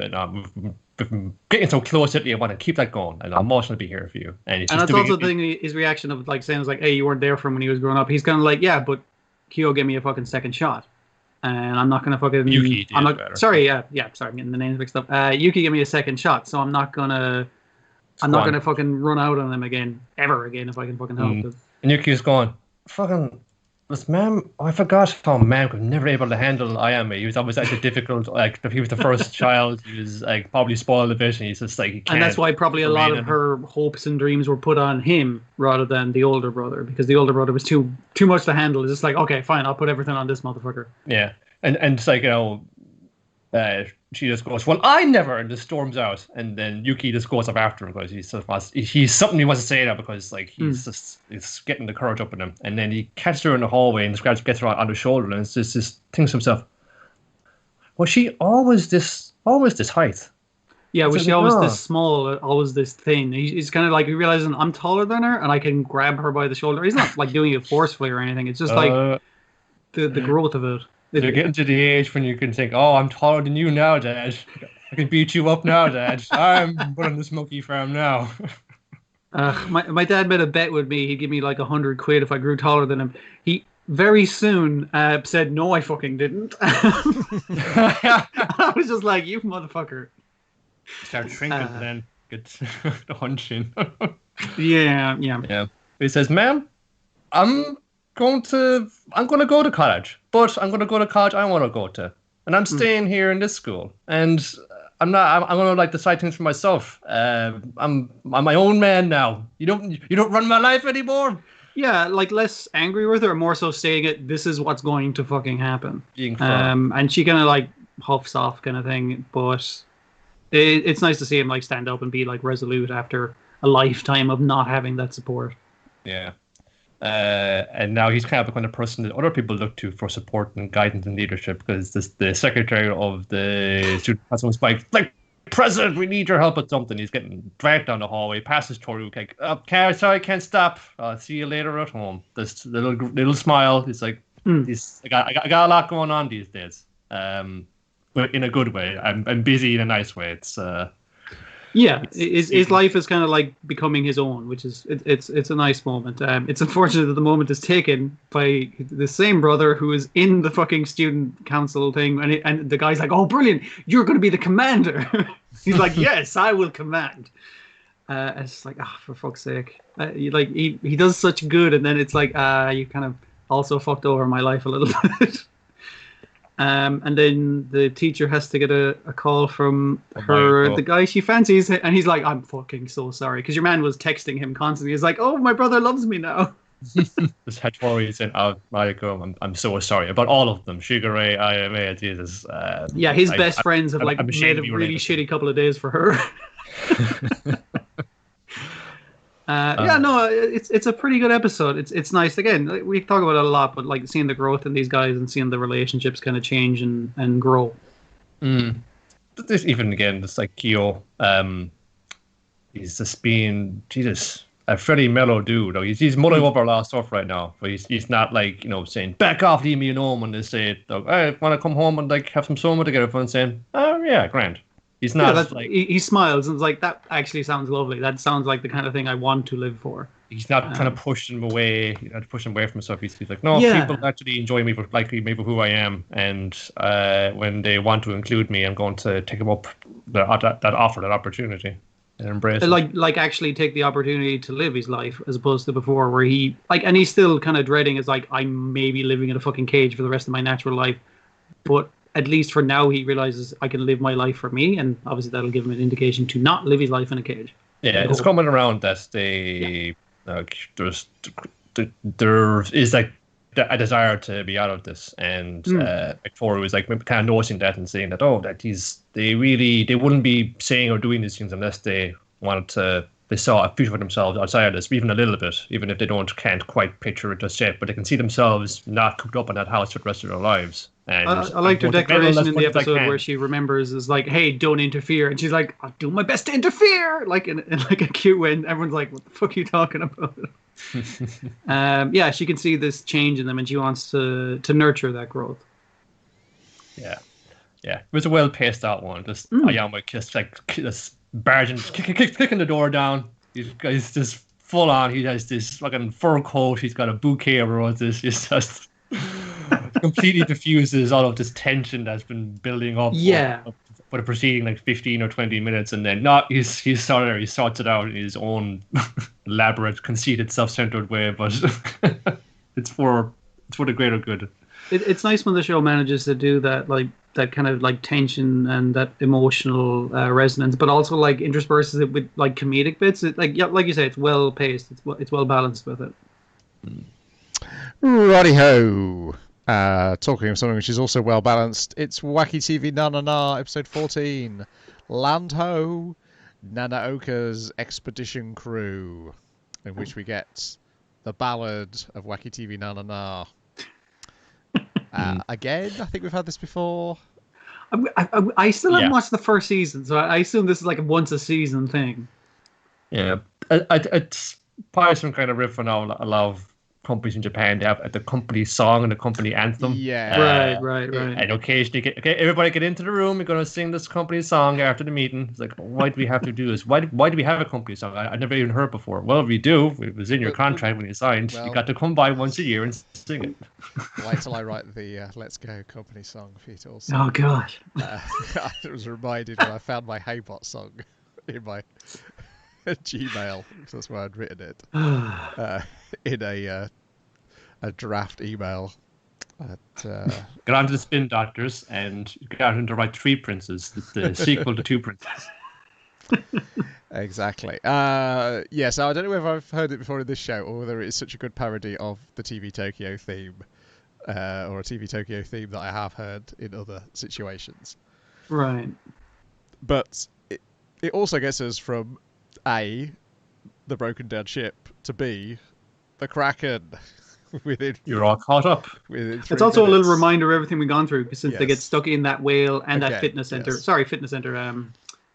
getting so close to you, I want to keep that going, and I'm also going to be here for you. And that's also the thing, his reaction of like saying, like, hey, you weren't there for him when he was growing up. He's kind of like, yeah, but Kyo gave me a fucking second shot, and I'm not going to fucking... Yuki did. I'm not, sorry, sorry, I'm getting the names mixed up. Yuki gave me a second shot, so I'm not going to fucking run out on him ever again, if I can fucking help it. And Yuki's going, fucking... Was Ma'am? I forgot how Ma'am was never able to handle Ayame. He was always actually difficult. Like, if he was the first child, he was like probably spoiled a bit, and he's just like, he can't. And that's why probably a lot of her hopes and dreams were put on him rather than the older brother, because the older brother was too much to handle. It's just like, okay, fine, I'll put everything on this motherfucker. Yeah, and it's like, she just goes, well, I never, and just storms out, and then Yuki just goes up after him because he's something he wants to say now, because like he's getting the courage up in him, and then he catches her in the hallway and gets her on the shoulder, and it's just thinks to himself, was she always this height? Yeah, was she always this small, always this thin? He's kind of like realizing, I'm taller than her and I can grab her by the shoulder. He's not like doing it forcefully or anything. It's just like the growth of it. You're getting to the age when you can think, oh, I'm taller than you now, Dad. I can beat you up now, Dad. I'm running the smoky farm now. My dad made a bet with me. He'd give me like $100 if I grew taller than him. He very soon said, no, I fucking didn't. I was just like, you motherfucker. Start shrinking then. Get the hunching. Yeah. He says, ma'am, I'm going to go to college, but I'm going to go to college I want to go to, and I'm staying here in this school, and I'm going to like decide things for myself. I'm my own man now. You don't run my life anymore. Yeah, like less angry with her, more so saying it. This is what's going to fucking happen. Being firm. And she kind of like huffs off, kind of thing. But it's nice to see him like stand up and be like resolute after a lifetime of not having that support. Yeah. And now he's kind of the kind of person that other people look to for support and guidance and leadership, because the secretary of the student council was like, President, we need your help with something. He's getting dragged down the hallway, passes Toru, like, sorry, I can't stop. See you later at home. This little smile. He's like, I got a lot going on these days. But in a good way. I'm busy in a nice way. It's his life is kind of like becoming his own, which is it's a nice moment. It's unfortunate that the moment is taken by the same brother who is in the fucking student council thing, and the guy's like, "Oh, brilliant! You're going to be the commander." He's like, "Yes, I will command." It's like, for fuck's sake! He does such good, and then it's like, you kind of also fucked over my life a little bit. And then the teacher has to get a call from the guy she fancies, and he's like, "I'm fucking so sorry," because your man was texting him constantly. He's like, "Oh, my brother loves me now." This Hattori said, Mariko, I'm so sorry about all of them. Shigure, Ayame, Jesus. His best friends have made a really shitty couple of days for her. It's a pretty good episode. It's nice. Again, we talk about it a lot, but like seeing the growth in these guys and seeing the relationships kind of change and grow. But there's even again, it's like Kyo. He's just being a fairly mellow dude. He's mulling over a lot of stuff right now, but he's not like saying back off, leave me alone when they say I want to come home and like have some soma together. Fun saying, oh yeah, grand. He's not he smiles and is like, that actually sounds lovely. That sounds like the kind of thing I want to live for. He's not trying to push him away. He's not pushing him away from himself. He's like, no, people actually enjoy me for me for who I am, and when they want to include me, I'm going to take them up that offer, that opportunity, and embrace it. Like actually take the opportunity to live his life, as opposed to before where he and he's still kind of dreading is like, I may be living in a fucking cage for the rest of my natural life, but at least for now, he realizes I can live my life for me, and obviously that'll give him an indication to not live his life in a cage. Yeah, it's coming around that there is like a desire to be out of this, and Toru is like kind of noticing that and saying that they wouldn't be saying or doing these things unless they saw a future for themselves outside of this, even a little bit, even if they can't quite picture it just yet, but they can see themselves not cooped up in that house for the rest of their lives. And I liked her declaration in the episode where she remembers is like, "Hey, don't interfere," and she's like, "I'll do my best to interfere," like in like a cute way. And everyone's like, "What the fuck are you talking about?" She can see this change in them, and she wants to nurture that growth. Yeah. It was a well paced out one. Just Ayama just barging, kicking the door down. He's just full on. He has this fucking fur coat. He's got a bouquet of roses. He's just completely diffuses all of this tension that's been building up for the preceding 15 or 20 minutes, and then he's sorry, he sorts it out in his own elaborate, conceited, self-centered way, but it's for the greater good. It's nice when the show manages to do that, like that kind of like tension and that emotional resonance, but also like intersperses it with like comedic bits. Like you say, it's well paced. It's well balanced with it. Righty ho. Talking of something which is also well balanced, it's Wacky TV Nanana episode 14, Land Ho, Nanaoka's Expedition Crew, in which we get the ballad of Wacky TV Nanana. Again, I think we've had this before. I still haven't watched the first season, so I assume this is like a once a season thing. Yeah, it's probably some kind of riff on a lot of companies in Japan. They have the company song and the company anthem. Yeah, right. And occasionally, everybody get into the room. We're going to sing this company song after the meeting. It's like, why do we have to do this? Why do we have a company song? I never even heard before. Well, we do. It was in your contract when you signed. You got to come by once a year and sing it. Wait till I write the Let's Go company song for you to all sing. Oh, God. I was reminded when I found my Haybot song in my Gmail. That's where I'd written it. In a draft email. Got onto the Spin Doctors and got him to write 3 Princes, the sequel to 2 Princes. Exactly. Yeah, so I don't know whether I've heard it before in this show or whether it's such a good parody of the TV Tokyo theme, or a TV Tokyo theme that I have heard in other situations. Right. But it also gets us from A, the broken down ship, to B, the Kraken. You're all caught up. It's also a little reminder of everything we've gone through, since they get stuck in that whale and that fitness center. Yes. Sorry, fitness center.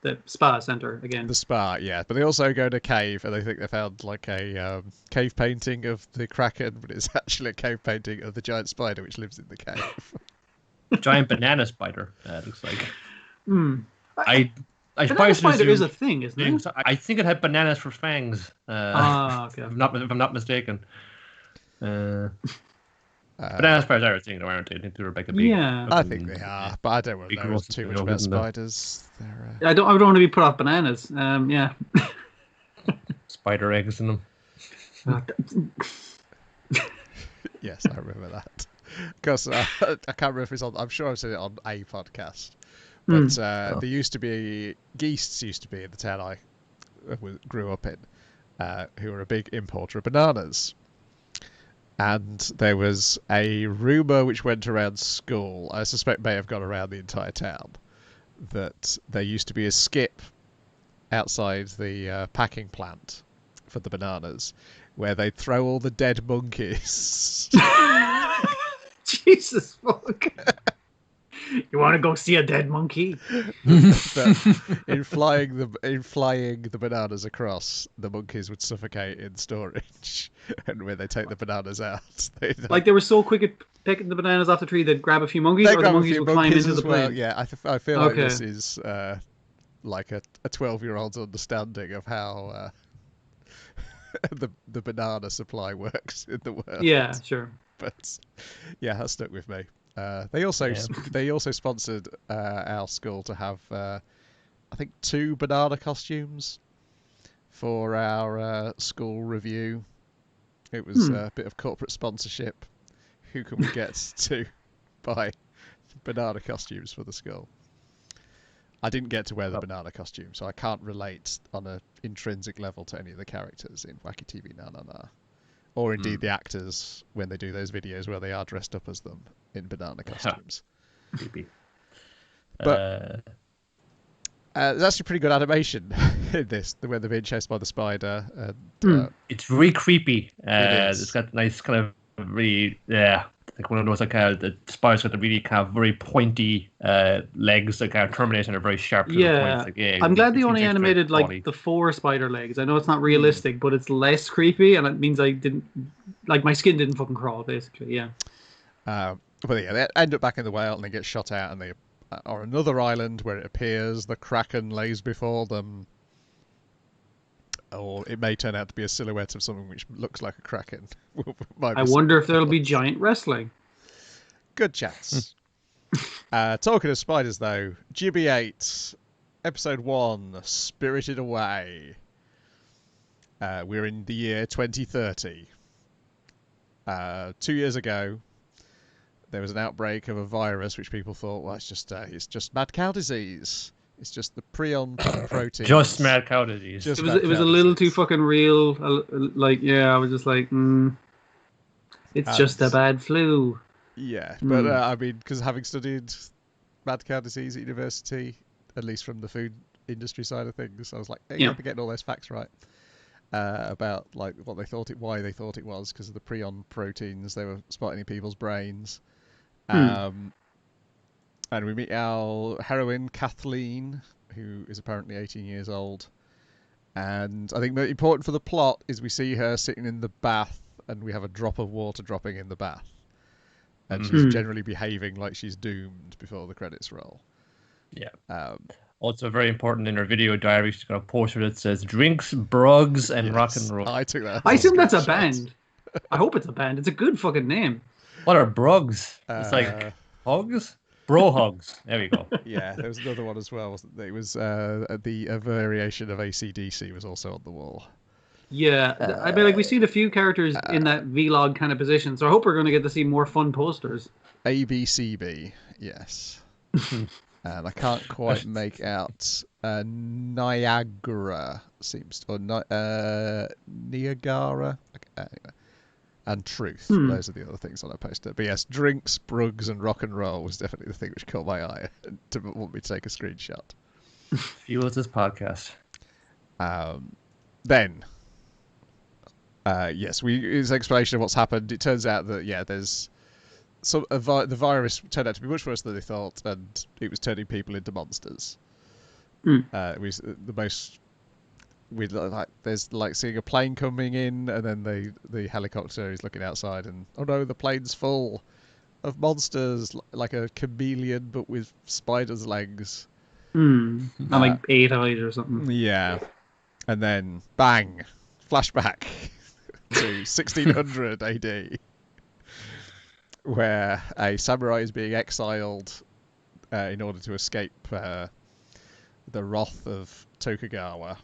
The spa center again. The spa, yeah. But they also go to a cave, and they think they found like a cave painting of the Kraken, but it's actually a cave painting of the giant spider which lives in the cave. Giant banana spider. Looks like. I banana spider is a thing, isn't it? I think it had bananas for fangs. Okay. If I'm not mistaken. Banana spiders are a thing, though, aren't they? I think they're like a big. Yeah, I think they are, but I don't want to know too much about spiders. I don't want to be put off bananas. Yeah. Spider eggs in them. Yes, I remember that. Because I can't remember if it's on. I'm sure I've seen it on a podcast. But there used to be geese used to be in the town I grew up in, who were a big importer of bananas. And there was a rumour which went around school, I suspect may have gone around the entire town, that there used to be a skip outside the packing plant for the bananas, where they'd throw all the dead monkeys. Jesus fuck. You want to go see a dead monkey? in flying the bananas across, the monkeys would suffocate in storage, and when they take the bananas out, they were so quick at picking the bananas off the tree, they'd grab a few monkeys, or the monkeys would climb into the plane. Yeah, I feel like this is like a 12-year-old's understanding of how the banana supply works in the world. Yeah, sure. But yeah, that stuck with me. They also sponsored our school to have I think 2 banana costumes for our school review. It was a bit of corporate sponsorship. Who can we get to buy banana costumes for the school? I didn't get to wear the banana costume, so I can't relate on an intrinsic level to any of the characters in Wacky TV Nanana. Or indeed the actors when they do those videos where they are dressed up as them in banana costumes. But there's actually pretty good animation in this, when they're being chased by the spider. And, it's really creepy. It's got nice kind of really, like one of those the spiders got the really kind of very pointy legs that kind of terminate and are very sharp. Yeah, points. I'm glad they only animated the 4 spider legs. I know it's not realistic, but it's less creepy, and it means I didn't my skin didn't fucking crawl, basically. Yeah. But yeah, they end up back in the whale and they get shot out, and they are on another island where it appears the Kraken lays before them. Or it may turn out to be a silhouette of something which looks like a Kraken. I wonder if there'll be giant wrestling. Good chance. Talking of spiders, though, Gibiate, episode 1, Spirited Away. We're in the year 2030. 2 years ago, there was an outbreak of a virus which people thought, well, it's just mad cow disease. It's just the prion protein. Just mad cow disease. It was a little too fucking real. I was just like, it's just a bad flu. Yeah, but I mean, because having studied mad cow disease at university, at least from the food industry side of things, I was like, hey, I'm getting all those facts right about like why they thought it was, because of the prion proteins they were spotting in people's brains. And we meet our heroine, Kathleen, who is apparently 18 years old. And I think the important for the plot is we see her sitting in the bath, and we have a drop of water dropping in the bath. And she's generally behaving like she's doomed before the credits roll. Yeah. Also very important in her video diary, she's got a poster that says drinks, brugs, and rock and roll. I took that. I assume that's a band. I hope it's a band. It's a good fucking name. What are brugs? It's like hugs? Bro hugs. There we go. Yeah, there was another one as well, wasn't there? It was a variation of AC/DC was also on the wall. Yeah, I mean, we've seen a few characters in that vlog kind of position, so I hope we're going to get to see more fun posters. ABCB, yes. and I can't quite make out Niagara Niagara. Anyway. And truth. Those are the other things on our poster. But yes, drinks, brugs, and rock and roll was definitely the thing which caught my eye to want me to take a screenshot. Fuels this podcast. Then, yes, his explanation of what's happened. It turns out that there's the virus turned out to be much worse than they thought, and it was turning people into monsters. It was the most. There's like seeing a plane coming in, and then the helicopter is looking outside, and oh no, the plane's full of monsters, like a chameleon but with spiders' legs. And like 8 eyes or something. Yeah, and then bang, flashback to 1600 AD, where a samurai is being exiled in order to escape the wrath of Tokugawa.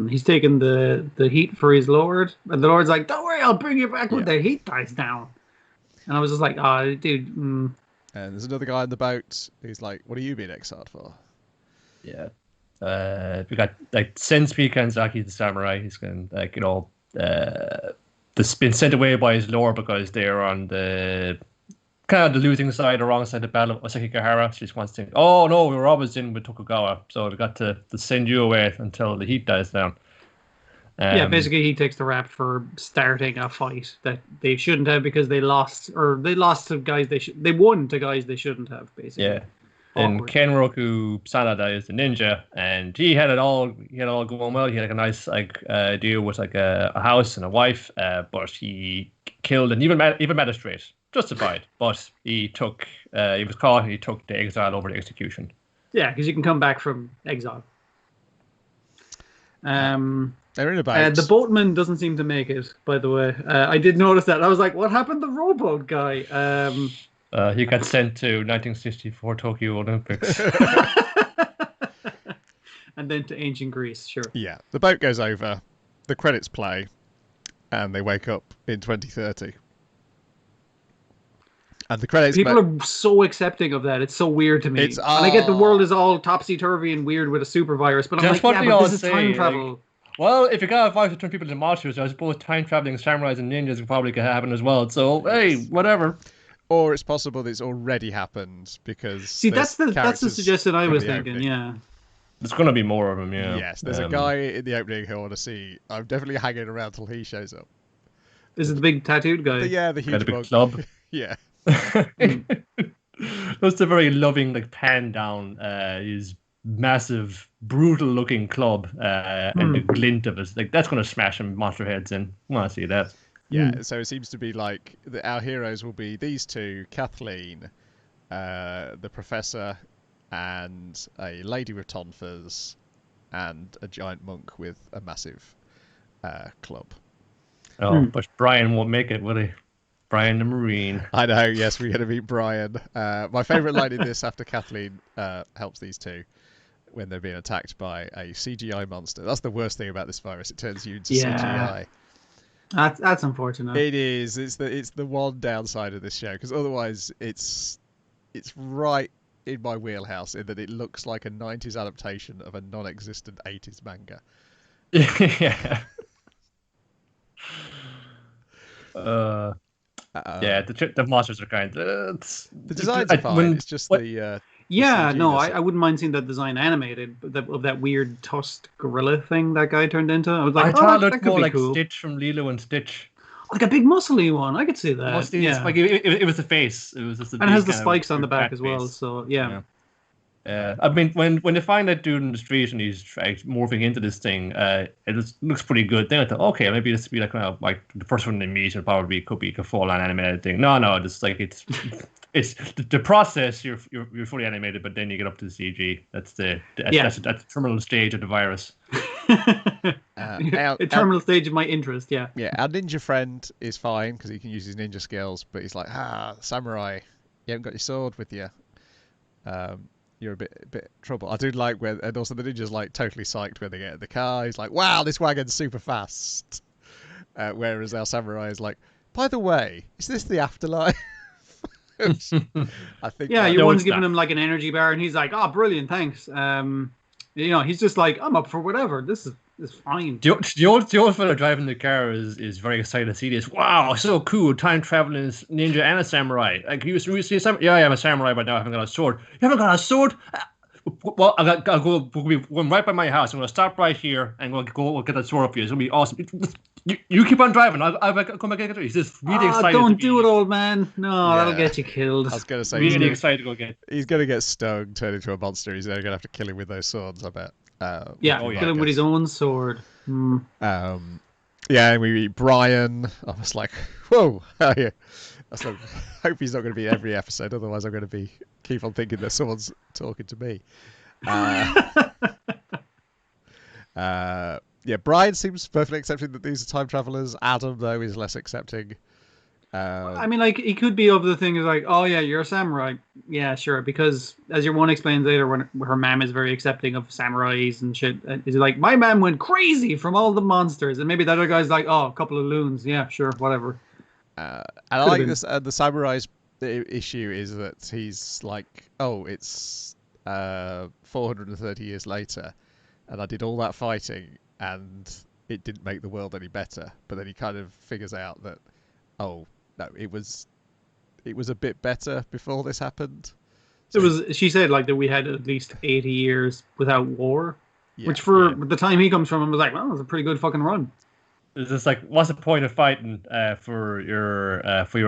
He's taking the heat for his lord, and the lord's like, "Don't worry, I'll bring you back when the heat dies down." And I was just like, "Oh, dude." And there's another guy on the boat. He's like, "What are you being exiled for?" Yeah. We got like Sensui Kanzaki, the samurai. He's been been sent away by his lord because they're on the kind of the losing side, the wrong side of the battle of Sekigahara. She just wants to think, oh no, we were always in with Tokugawa, so they got to send you away until the heat dies down. Basically he takes the rap for starting a fight that they shouldn't have because they lost to guys they won to guys they shouldn't have, basically. Yeah. And Kenroku Sanada is the ninja, and he had it all going well. He had like a nice deal with like a house and a wife, but he killed an even magistrate. Justified, but he was caught and he took the exile over the execution. Yeah, because you can come back from exile. They're in a boat. The boatman doesn't seem to make it, by the way. I did notice that. I was like, what happened to the rowboat guy? He got sent to 1964 Tokyo Olympics. And then to ancient Greece, sure. Yeah, the boat goes over, the credits play, and they wake up in 2030. And the credits. People are so accepting of that. It's so weird to me. And I get the world is all topsy-turvy and weird with a super virus, but I'm like, but this is time travel. Like, well, if you got a virus to turn people into monsters, I suppose time-traveling samurais and ninjas probably could happen as well. So, hey, whatever. Or it's possible that it's already happened because... See, that's the suggestion I was thinking, yeah. There's going to be more of them, yeah. Yes, there's a guy in the opening who I want to see. I'm definitely hanging around till he shows up. Is it the big tattooed guy? The huge big club. Yeah. That's a very loving pan down his massive brutal looking club and the glint of it, that's going to smash some monster heads in. I want to see that. So it seems to be like our heroes will be these two, Kathleen, the professor, and a lady with tonfas, and a giant monk with a massive club. But Brian won't make it, will he? Brian the Marine. I know, yes, we're going to meet Brian. My favourite line in this after Kathleen helps these two when they're being attacked by a CGI monster. That's the worst thing about this virus. It turns you into CGI. That's unfortunate. It is. It's the one downside of this show, because otherwise it's right in my wheelhouse in that it looks like a 90s adaptation of a non-existent 80s manga. Yeah. The monsters are kind of... the designs are fine. It's just I wouldn't mind seeing that design animated, of that weird tusked gorilla thing that guy turned into. I was like, thought it looked could more be like cool. Stitch from Lilo and Stitch. Like a big muscly one. I could see that. Yeah. Like it was the face. It was just and it has the spikes on the back as well. So yeah. I mean, when they find that dude in the street and he's morphing into this thing, it looks pretty good. Then I thought, okay, maybe this would be like the first one they meet, and probably could be a full-on animated thing. No, just like it's the process. You're fully animated, but then you get up to the CG. That's the terminal stage of the virus. A terminal stage of my interest. Yeah. Yeah, our ninja friend is fine because he can use his ninja skills, but he's like, samurai, you haven't got your sword with you. You're a bit trouble. I do like and also the ninja's like totally psyched when they get in the car. He's like, wow, this wagon's super fast. Whereas our samurai is like, by the way, is this the afterlife? I think. Yeah, that, your No, one's it's giving not. him like an energy bar, and he's like, "Oh, brilliant, thanks." He's just like, "I'm up for whatever. This is fine." The old fella driving the car is very excited to see this. Wow, so cool! Time traveling ninja and a samurai. Like you see a samurai? Yeah, I am a samurai, but now I haven't got a sword. You haven't got a sword? Well, I'll go. We'll be going right by my house. I'm gonna stop right here and go get that sword up for you. It's gonna be awesome. You keep on driving. I'll come back and get it. He's just really Ah, excited. don't do it, old man. No, that'll yeah, get you killed. I was going to say Really excited to go get. he's going to get stung, turn into a monster. He's going to have to kill him with those swords. I bet. Yeah, Oh, yeah, kill him with his own sword. Hmm. Yeah, and we meet Brian. I was like, whoa. Yeah. I was like, hope he's not going to be every episode. Otherwise, I'm going to keep on thinking that someone's talking to me. Yeah, Brian seems perfectly accepting that these are time travelers. Adam, though, is less accepting. I mean, like, he could be of the thing is like, oh yeah, you're a samurai. Yeah, sure. Because as your one explains later, when her mom is very accepting of samurais and shit, is like, my mom went crazy from all the monsters, and maybe the other guy's like, oh, a couple of loons. Yeah, sure, whatever. And I like this. The samurai's issue is that he's like, oh, it's 430 years later, and I did all that fighting, and it didn't make the world any better. But then he kind of figures out that, oh, no, it was a bit better before this happened. It was. She said like that we had at least 80 years without war, Yeah, which for the time he comes from, I was like, well, it was a pretty good fucking run. It's just like, what's the point of fighting for your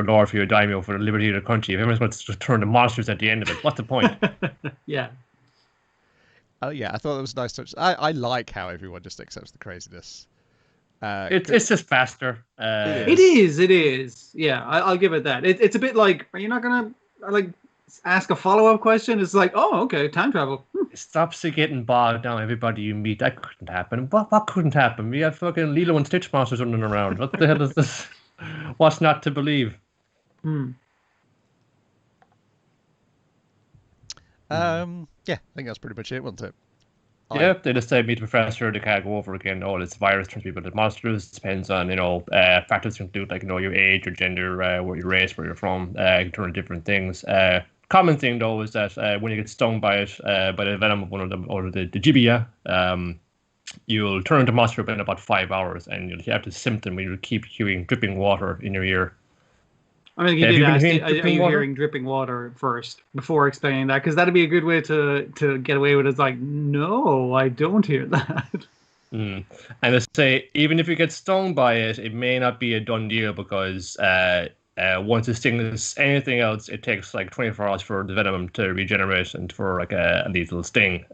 lord, for your daimyo, for the liberty of the country? If everyone's going to turn to monsters at the end of it, what's the point? Yeah. Oh yeah, I thought it was a nice touch. I like how everyone just accepts the craziness. It's just faster. It is. Yeah, I'll give it that. It's a bit like, are you not gonna like ask a follow-up question? It's like, oh, okay, time travel. It stops you getting bogged down. Everybody you meet, that couldn't happen. What couldn't happen? We have fucking Lilo and Stitch monsters running around. What the hell is this? What's not to believe? Yeah, I think that's pretty much it, wasn't it? Yeah, they just meet the professor. They can't go over again. Oh, this virus turns people into monsters. Depends on factors to include like your age, your gender, where your race, where you're from. Can turn into different things. Common thing though is that when you get stung by it, by the venom of one of them, or the Gibiate, you'll turn into monster within about 5 hours, and you'll have the symptom where you'll keep hearing dripping water in your ear. I mean, he did ask, are you hearing dripping water first before explaining that? Because that'd be a good way to get away with it. It's like, no, I don't hear that. And to say, even if you get stung by it, it may not be a done deal because once it stings anything else, it takes like 24 hours for the venom to regenerate and for like a lethal sting.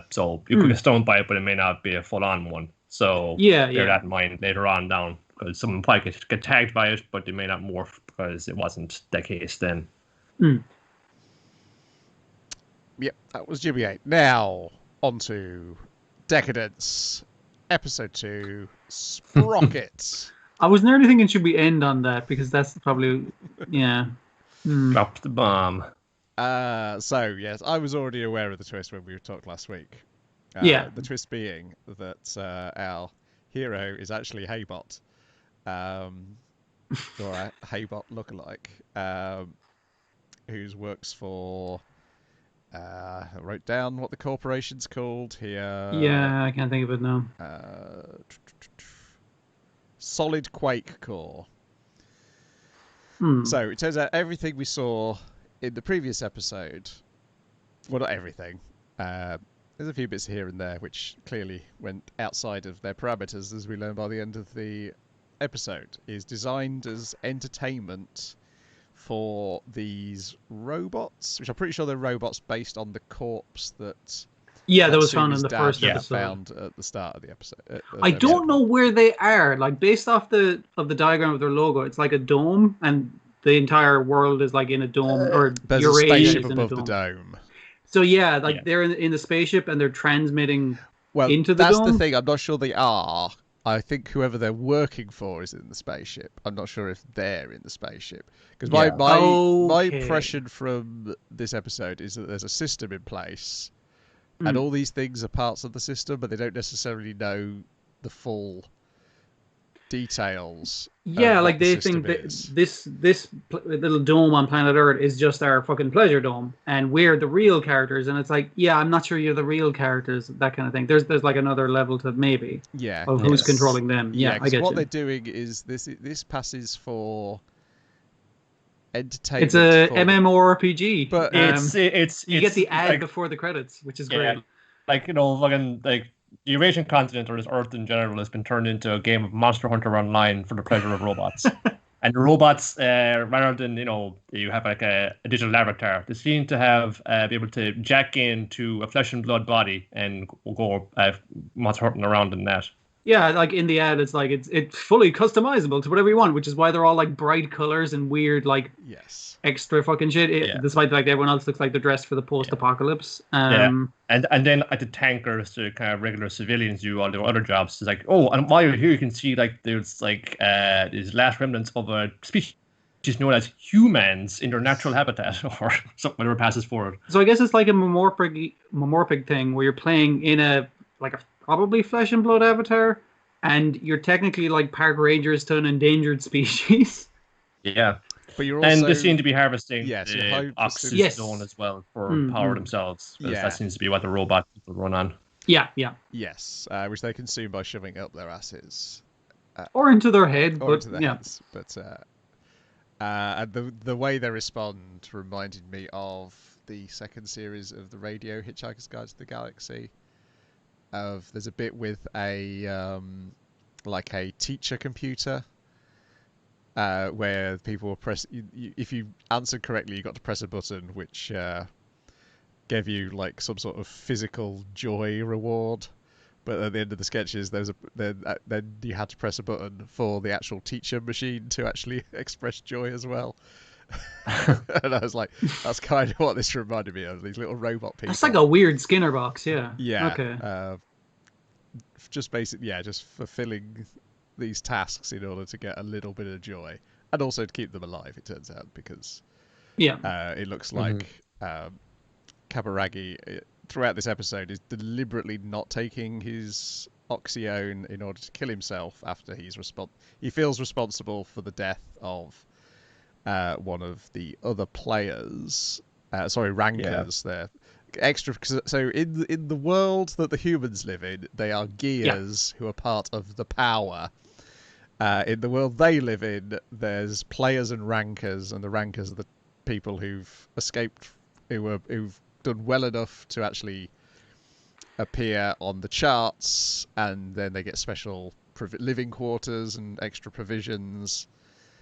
So you could get stung by it, but it may not be a full-on one. So bear that in mind later on down, because someone probably get tagged by it, but they may not morph because it wasn't the case then. Yep, that was Gibiate. Now, on to Deca-Dence, Episode 2, Sprocket. I was nearly thinking, should we end on that? Because that's probably, yeah. Drop the bomb. So, yes, I was already aware of the twist when we talked last week. The twist being that our hero is actually Haybot. Or a Haybot lookalike, who works for. I wrote down what the corporation's called here. Yeah, I can't think of it now. Solid Quake Core. So it turns out everything we saw in the previous episode, well, not everything. There's a few bits here and there which clearly went outside of their parameters, as we learn by the end of the episode, is designed as entertainment for these robots, which I'm pretty sure they're robots based on the corpse that was found in the first episode. Found at the start of the episode. I don't know where they are. Like, based off the diagram of their logo, it's like a dome, and the entire world is like in a dome, or there's a spaceship above the dome. So yeah, they're in the spaceship and they're transmitting into the dome. That's the thing. I'm not sure they are. I think whoever they're working for is in the spaceship. I'm not sure if they're in the spaceship. Because my impression from this episode is that there's a system in place, and all these things are parts of the system, but they don't necessarily know the full details. Yeah, of like what the they system think that is. this little dome on planet Earth is just our fucking pleasure dome, and we're the real characters. And it's like, yeah, I'm not sure you're the real characters, that kind of thing. There's like another level to maybe Yeah, of who's Yes. controlling them. yeah, Yeah, I because get what you. they're doing is this passes for It's entertainment a for MMORPG. But You get the ad like, before the credits, which is yeah, great. like fucking like the Eurasian continent or this Earth in general has been turned into a game of Monster Hunter Online for the pleasure of robots. And the robots, rather than you have like a digital avatar, they seem to have be able to jack into a flesh and blood body and go monster hunting around in that. Yeah, like in the ad, it's like it's fully customizable to whatever you want, which is why they're all like bright colors and weird like yes, extra fucking shit. Yeah. Despite the fact that everyone else looks like they're dressed for the post-apocalypse. Yeah. And then at the tankers, the kind of regular civilians do all their other jobs. It's like, oh, and while you're here, you can see like there's like these last remnants of a species known as humans in their natural habitat or something, whatever passes forward. So I guess it's like a memorpic thing where you're playing in a probably flesh and blood avatar, and you're technically like park rangers to an endangered species. Yeah. but you're also And they seem to be harvesting Yes, the you're Oxyone Yes. as well for Mm, power mm. themselves. Because Yeah. that seems to be what the robot people run on. Yeah, yes, which they consume by shoving up their asses or into their head, or but into their yeah. heads. But and the way they respond reminded me of the second series of the Radio Hitchhiker's Guide to the Galaxy. There's a bit with a like a teacher computer where people will press. If you answered correctly, you got to press a button which gave you like some sort of physical joy reward. But at the end of the sketches, then you had to press a button for the actual teacher machine to actually express joy as well. And I was like, that's kind of what this reminded me of, these little robot people. That's like a weird Skinner box, yeah. Yeah. Okay. Just just fulfilling these tasks in order to get a little bit of joy. And also to keep them alive, it turns out, because Yeah. it looks like Kaburagi, throughout this episode, is deliberately not taking his Oxyone in order to kill himself after he feels responsible for the death of one of the other players. Rankers. They're extra. So in the world that the humans live in, they are gears who are part of the power. In the world they live in, there's players and rankers, and the rankers are the people who've escaped, who've done well enough to actually appear on the charts, and then they get special living quarters and extra provisions.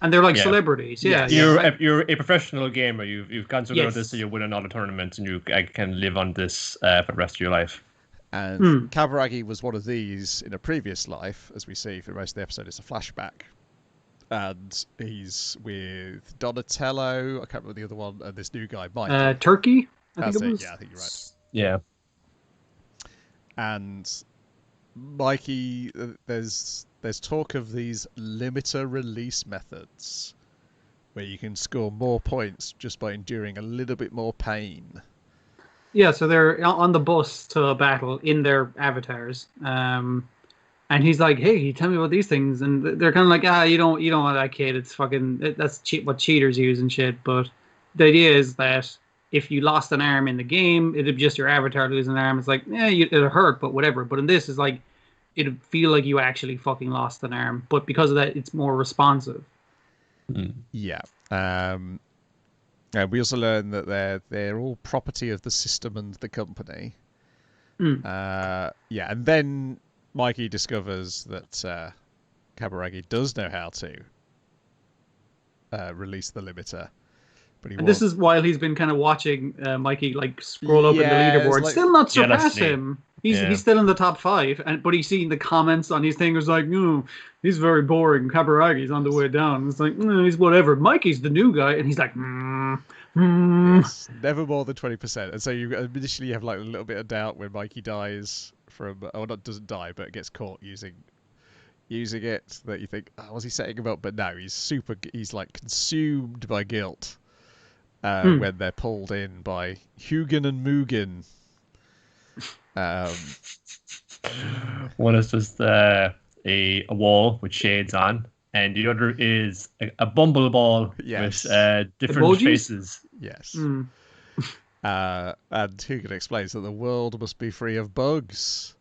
And they're like celebrities, yeah. You're a professional gamer. You've gone through this, so you win another tournament, and you can live on this for the rest of your life. And Kaburagi was one of these in a previous life, as we see for most of the episode. It's a flashback, and he's with Donatello. I can't remember the other one, and this new guy, Mike. Turkey. That's it. Yeah, I think you're right. Yeah. And Mikey, there's talk of these limiter release methods where you can score more points just by enduring a little bit more pain. Yeah, so they're on the bus to a battle in their avatars. And he's like, "Hey, tell me about these things." And they're kind of like, you don't want that, kid. It's fucking that's what cheaters use and shit. But the idea is that if you lost an arm in the game, it'd be just your avatar losing an arm. It's like, it'll hurt, but whatever. But in this, it's like, it'd feel like you actually fucking lost an arm. But because of that, it's more responsive. Yeah. We also learn that they're all property of the system and the company. And then Mikey discovers that Kaburagi does know how to release the limiter. But this is while he's been kind of watching Mikey like scroll up in the leaderboard, still not surpass him. He's still in the top 5, but he's seeing the comments on his thing. Was like, he's very boring. Kaburagi's on the way down. It's like, he's whatever. Mikey's the new guy, and he's like, Yes, never more than 20%. And so you initially have like a little bit of doubt when Mikey dies doesn't die, but gets caught using it. That you think, was he setting him up? But no, he's like consumed by guilt. When they're pulled in by Hugin and Mugen. One is just a wall with shades on, and the other is a bumble ball Yes. with different Emojis? faces. Yes. Hmm. And who can explain that the world must be free of bugs?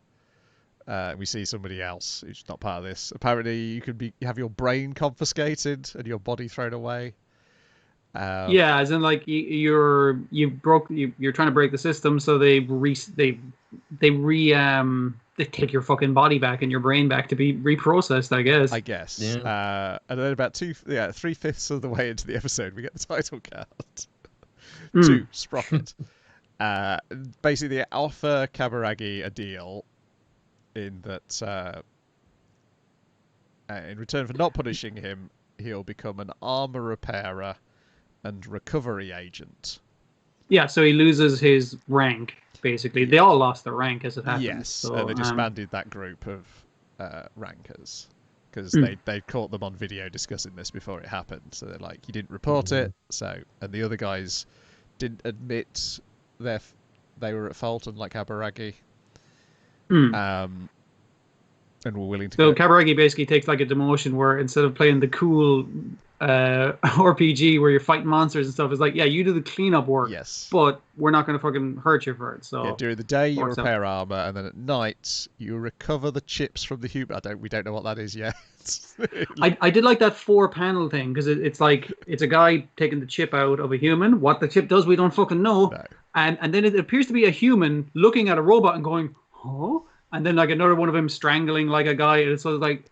We see somebody else who's not part of this. Apparently, you could have your brain confiscated and your body thrown away. Yeah, as in like you're trying to break the system, so they take your fucking body back and your brain back to be reprocessed, I guess. I guess. Yeah. And then about 3/5 of the way into the episode, we get the title card. 2, Sprocket. Basically, they offer Kaburagi a deal in that in return for not punishing him, he'll become an armor repairer and recovery agent. Yeah, so he loses his rank, basically. They all lost their rank as it happens. Yes, so, and they disbanded that group of rankers because they caught them on video discussing this before it happened. So they're like, you didn't report it, and the other guys didn't admit they were at fault, unlike Kaburagi. And were willing to. So Kaburagi basically takes like a demotion where instead of playing the cool RPG where you're fighting monsters and stuff, it's like, yeah, you do the cleanup work. Yes. But we're not going to fucking hurt you for it. So yeah, during the day you repair armor, and then at night you recover the chips from the human. We don't know what that is yet. I did like that 4-panel thing because it's like it's a guy taking the chip out of a human. What the chip does, we don't fucking know. No. And then it appears to be a human looking at a robot and going, oh. And then like another one of them strangling like a guy, and it's sort of like,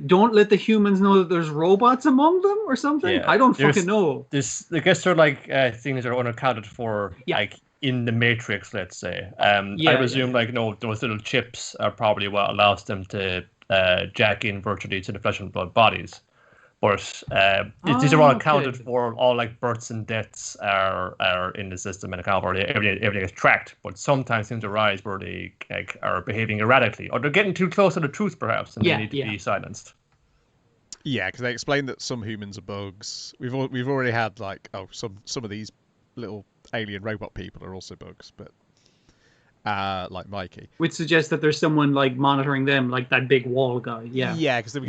don't let the humans know that there's robots among them or something. Yeah, I don't fucking know. I guess they're like things that are unaccounted for, like in the Matrix, let's say. I presume like those little chips are probably what allows them to jack in virtually to the flesh and blood bodies. But these are all accounted for. All like births and deaths are in the system and account for. Everything is tracked. But sometimes things arise where they are behaving erratically, or they're getting too close to the truth, perhaps, and they need to be silenced. Yeah, because they explain that some humans are bugs. We've already had like some of these little alien robot people are also bugs, but like Mikey, which suggests that there's someone like monitoring them, like that big wall guy. Yeah, because then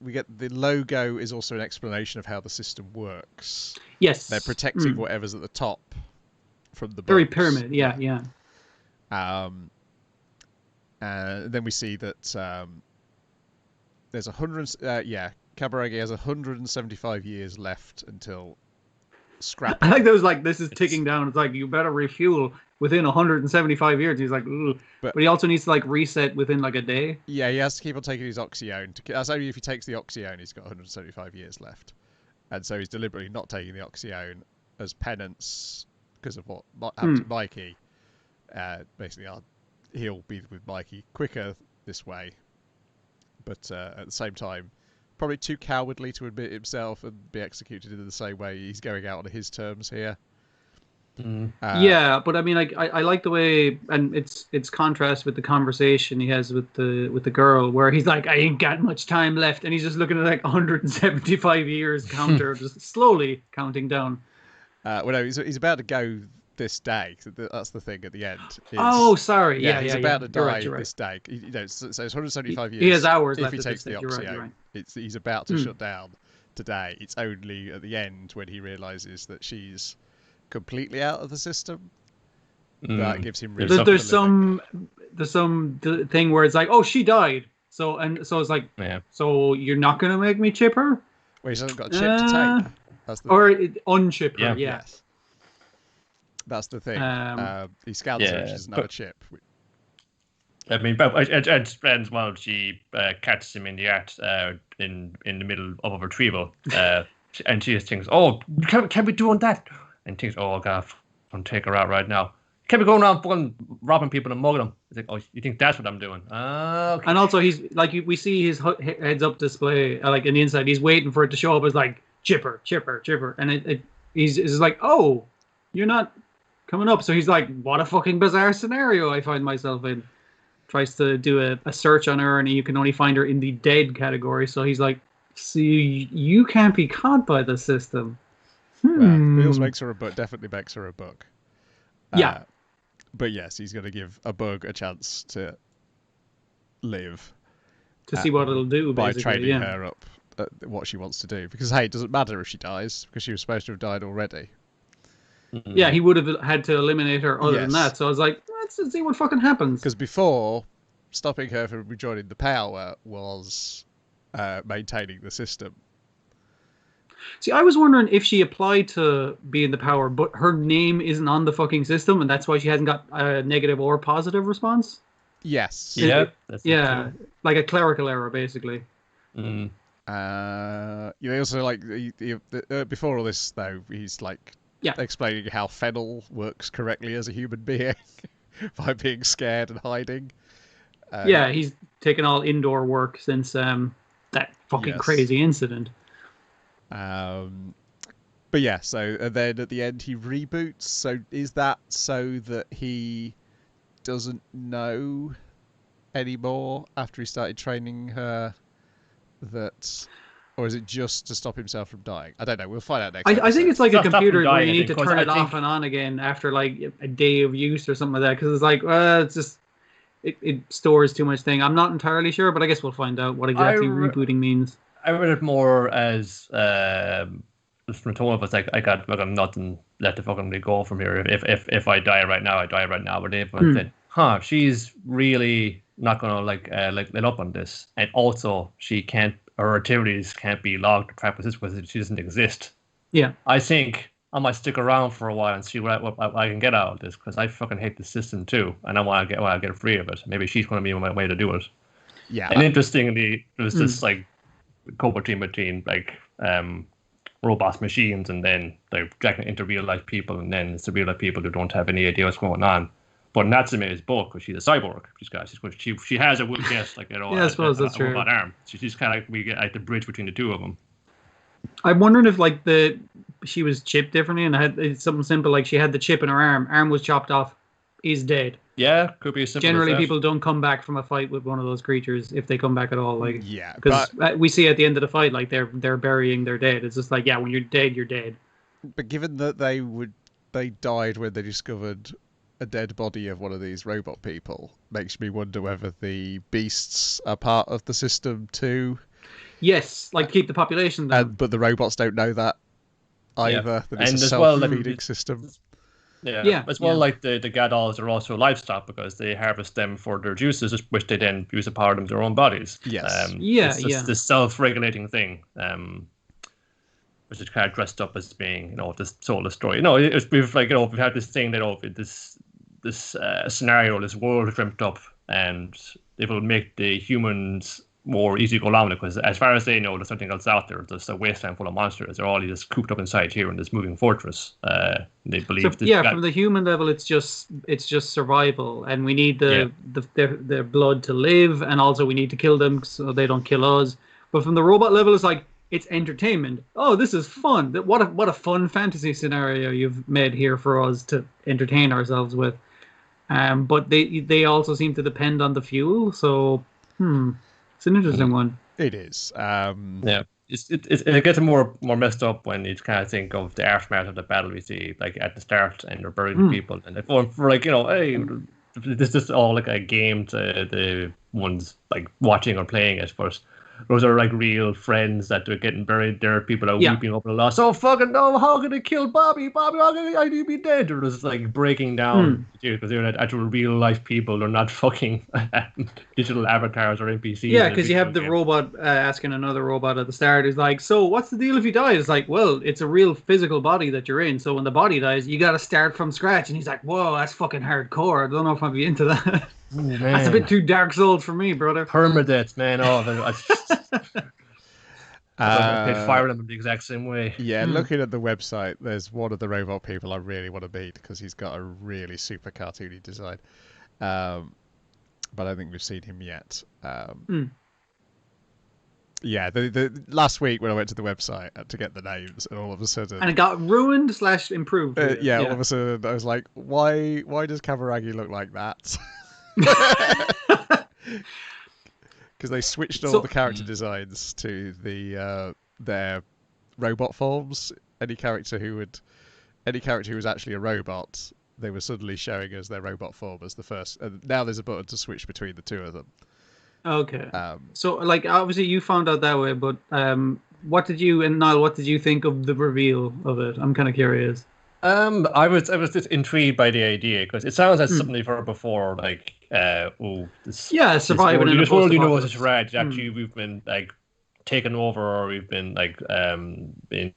we get the logo is also an explanation of how the system works. Yes, they're protecting whatever's at the top from the bugs. Very pyramid. Yeah. Then we see that there's Kaburagi has 175 years left until scrap. I like those like this is ticking down. It's like you better refuel within 175 years. He's like, but he also needs to like reset within like a day. Yeah, he has to keep on taking his Oxyone. That's only if he takes the Oxyone, he's got 175 years left, and so he's deliberately not taking the Oxyone as penance because of what happened to Mikey. Basically, he'll be with Mikey quicker this way, but at the same time, probably too cowardly to admit himself and be executed in the same way. He's going out on his terms here. Yeah, but I mean, like, I like the way, and it's contrast with the conversation he has with the girl, where he's like, I ain't got much time left, and he's just looking at like 175 years counter, just slowly counting down. Well, no, he's about to go this day. That's the thing at the end. Sorry. Yeah, he's about to die you're right. this day. So it's 175 years. He has hours if left he takes the Oxyone. You're right. He's about to shut down today. It's only at the end when he realizes that she's completely out of the system that gives him. There's some thing where it's like, oh, she died. So it's like, so you're not gonna make me chip her? Well, he hasn't got a chip to take. Or unchip her. Yeah. Yes. That's the thing. He scouts her. She doesn't have a chip. I mean, but it depends. Well, she catches him in the act in the middle of a retrieval, and she just thinks, "Oh, can we doing that?" And thinks, "Oh God, I'm take her out right now. Can we go around fucking robbing people and mugging them?" It's like, "Oh, you think that's what I'm doing?" Okay. And also, he's like, we see his heads-up display, like in the inside. He's waiting for it to show up as like chipper, and he's like, "Oh, you're not coming up." So he's like, "What a fucking bizarre scenario I find myself in." Tries to do a search on her, and you can only find her in the dead category. So he's like, "See, you can't be caught by the system." Well, Beals makes her a bug. Definitely makes her a bug. Yeah. But yes, he's going to give a bug a chance to live. to see what it'll do, by basically. training her up at what she wants to do. Because hey, it doesn't matter if she dies because she was supposed to have died already. Yeah, he would have had to eliminate her other than that. So I was like, let's see what fucking happens. Because before, stopping her from rejoining the power was maintaining the system. See, I was wondering if she applied to be in the power, but her name isn't on the fucking system, and that's why she hasn't got a negative or positive response. Yes. Yeah. Like a clerical error, basically. Mm. Also like before all this though, he's like explaining how Fennel works correctly as a human being by being scared and hiding. He's taken all indoor work since that fucking crazy incident. But yeah, so and then at the end he reboots. So is that so that he doesn't know anymore after he started training her? Or is it just to stop himself from dying? I don't know. We'll find out next I think it's like a computer where you need to turn it off and on again after like a day of use or something like that. Because it's like, it's just it stores too much thing. I'm not entirely sure, but I guess we'll find out what exactly rebooting means. I read it more as just from the tone of it's like I got nothing left to fucking go from here. If I die right now, I die right now. But they said, she's really not gonna let up on this, and also her activities can't be logged or tracked with this because she doesn't exist. Yeah, I think I might stick around for a while and see what I can get out of this, because I fucking hate the system too, and I want to get free of it. Maybe she's going to be my way to do it. Yeah. And interestingly, there was this like co-team between like robots, machines, and then they're dragging into real life people, and then it's the real life people who don't have any idea what's going on. But Natsume is both, because she's a cyborg. She has a I suppose that's true. Robot arm. She's kind of like we get like the bridge between the two of them. I'm wondering if like she was chipped differently, and it's something simple like she had the chip in her arm was chopped off, is dead. Yeah, could be as simple Generally, as that. people don't come back from a fight with one of those creatures if they come back at all. Like, because we see at the end of the fight, like they're burying their dead. It's just like, when you're dead, you're dead. But given that they died when they discovered a dead body of one of these robot people, makes me wonder whether the beasts are part of the system too. Yes, like keep the population down. But the robots don't know that either. That it's a self-feeding system. Yeah. As well, like the Gadolls are also livestock because they harvest them for their juices, which they then use to power them their own bodies. Yes. It's this self-regulating thing, which is kind of dressed up as being, this soulless story. We've had this thing that this scenario, this world dreamt up, and it will make the humans more easy to go along with, because as far as they know, there's something else out there. There's a wasteland full of monsters. They're all just cooped up inside here in this moving fortress. They believe. From the human level, it's just survival, and we need their blood to live, and also we need to kill them so they don't kill us. But from the robot level, it's like it's entertainment. Oh, this is fun! What a fun fantasy scenario you've made here for us to entertain ourselves with. But they also seem to depend on the fuel, so it's an interesting one. It is. It gets more messed up when you kind of think of the aftermath of the battle we see, like at the start, and they're burying people, and for like hey, this is all like a game to the ones like watching or playing it, but those are like real friends that are getting buried. There are people are weeping over the loss. Oh fucking no! How can they kill Bobby? Bobby, how can I be dead? Or just like breaking down because they're actual real life people. They're not fucking digital avatars or NPCs. Yeah, because you have the robot asking another robot at the start. Is like, so what's the deal if you die? It's like, well, it's a real physical body that you're in. So when the body dies, you got to start from scratch. And he's like, whoa, that's fucking hardcore. I don't know if I'd be into that. Ooh, that's a bit too Dark Souls for me, brother. Permadeath, man. They fire them in the exact same way. Yeah, looking at the website, there's one of the robot people I really want to meet because he's got a really super cartoony design. But I don't think we've seen him yet. Yeah, the last week when I went to the website to get the names, and all of a sudden... And it got ruined / improved. All of a sudden I was like, why does Kaburagi look like that? Because they switched all the character designs to their robot forms. Any character who was actually a robot, they were suddenly showing us their robot form as the first. And now there's a button to switch between the two of them. Okay. So, like, obviously you found out that way, but what did you and Niall? What did you think of the reveal of it? I'm kind of curious. I was just intrigued by the idea because it sounds like something you've heard before, like Yeah, surviving in a this world you know is post-apocalypse. red. Actually, we've been like taken over, or we've been like been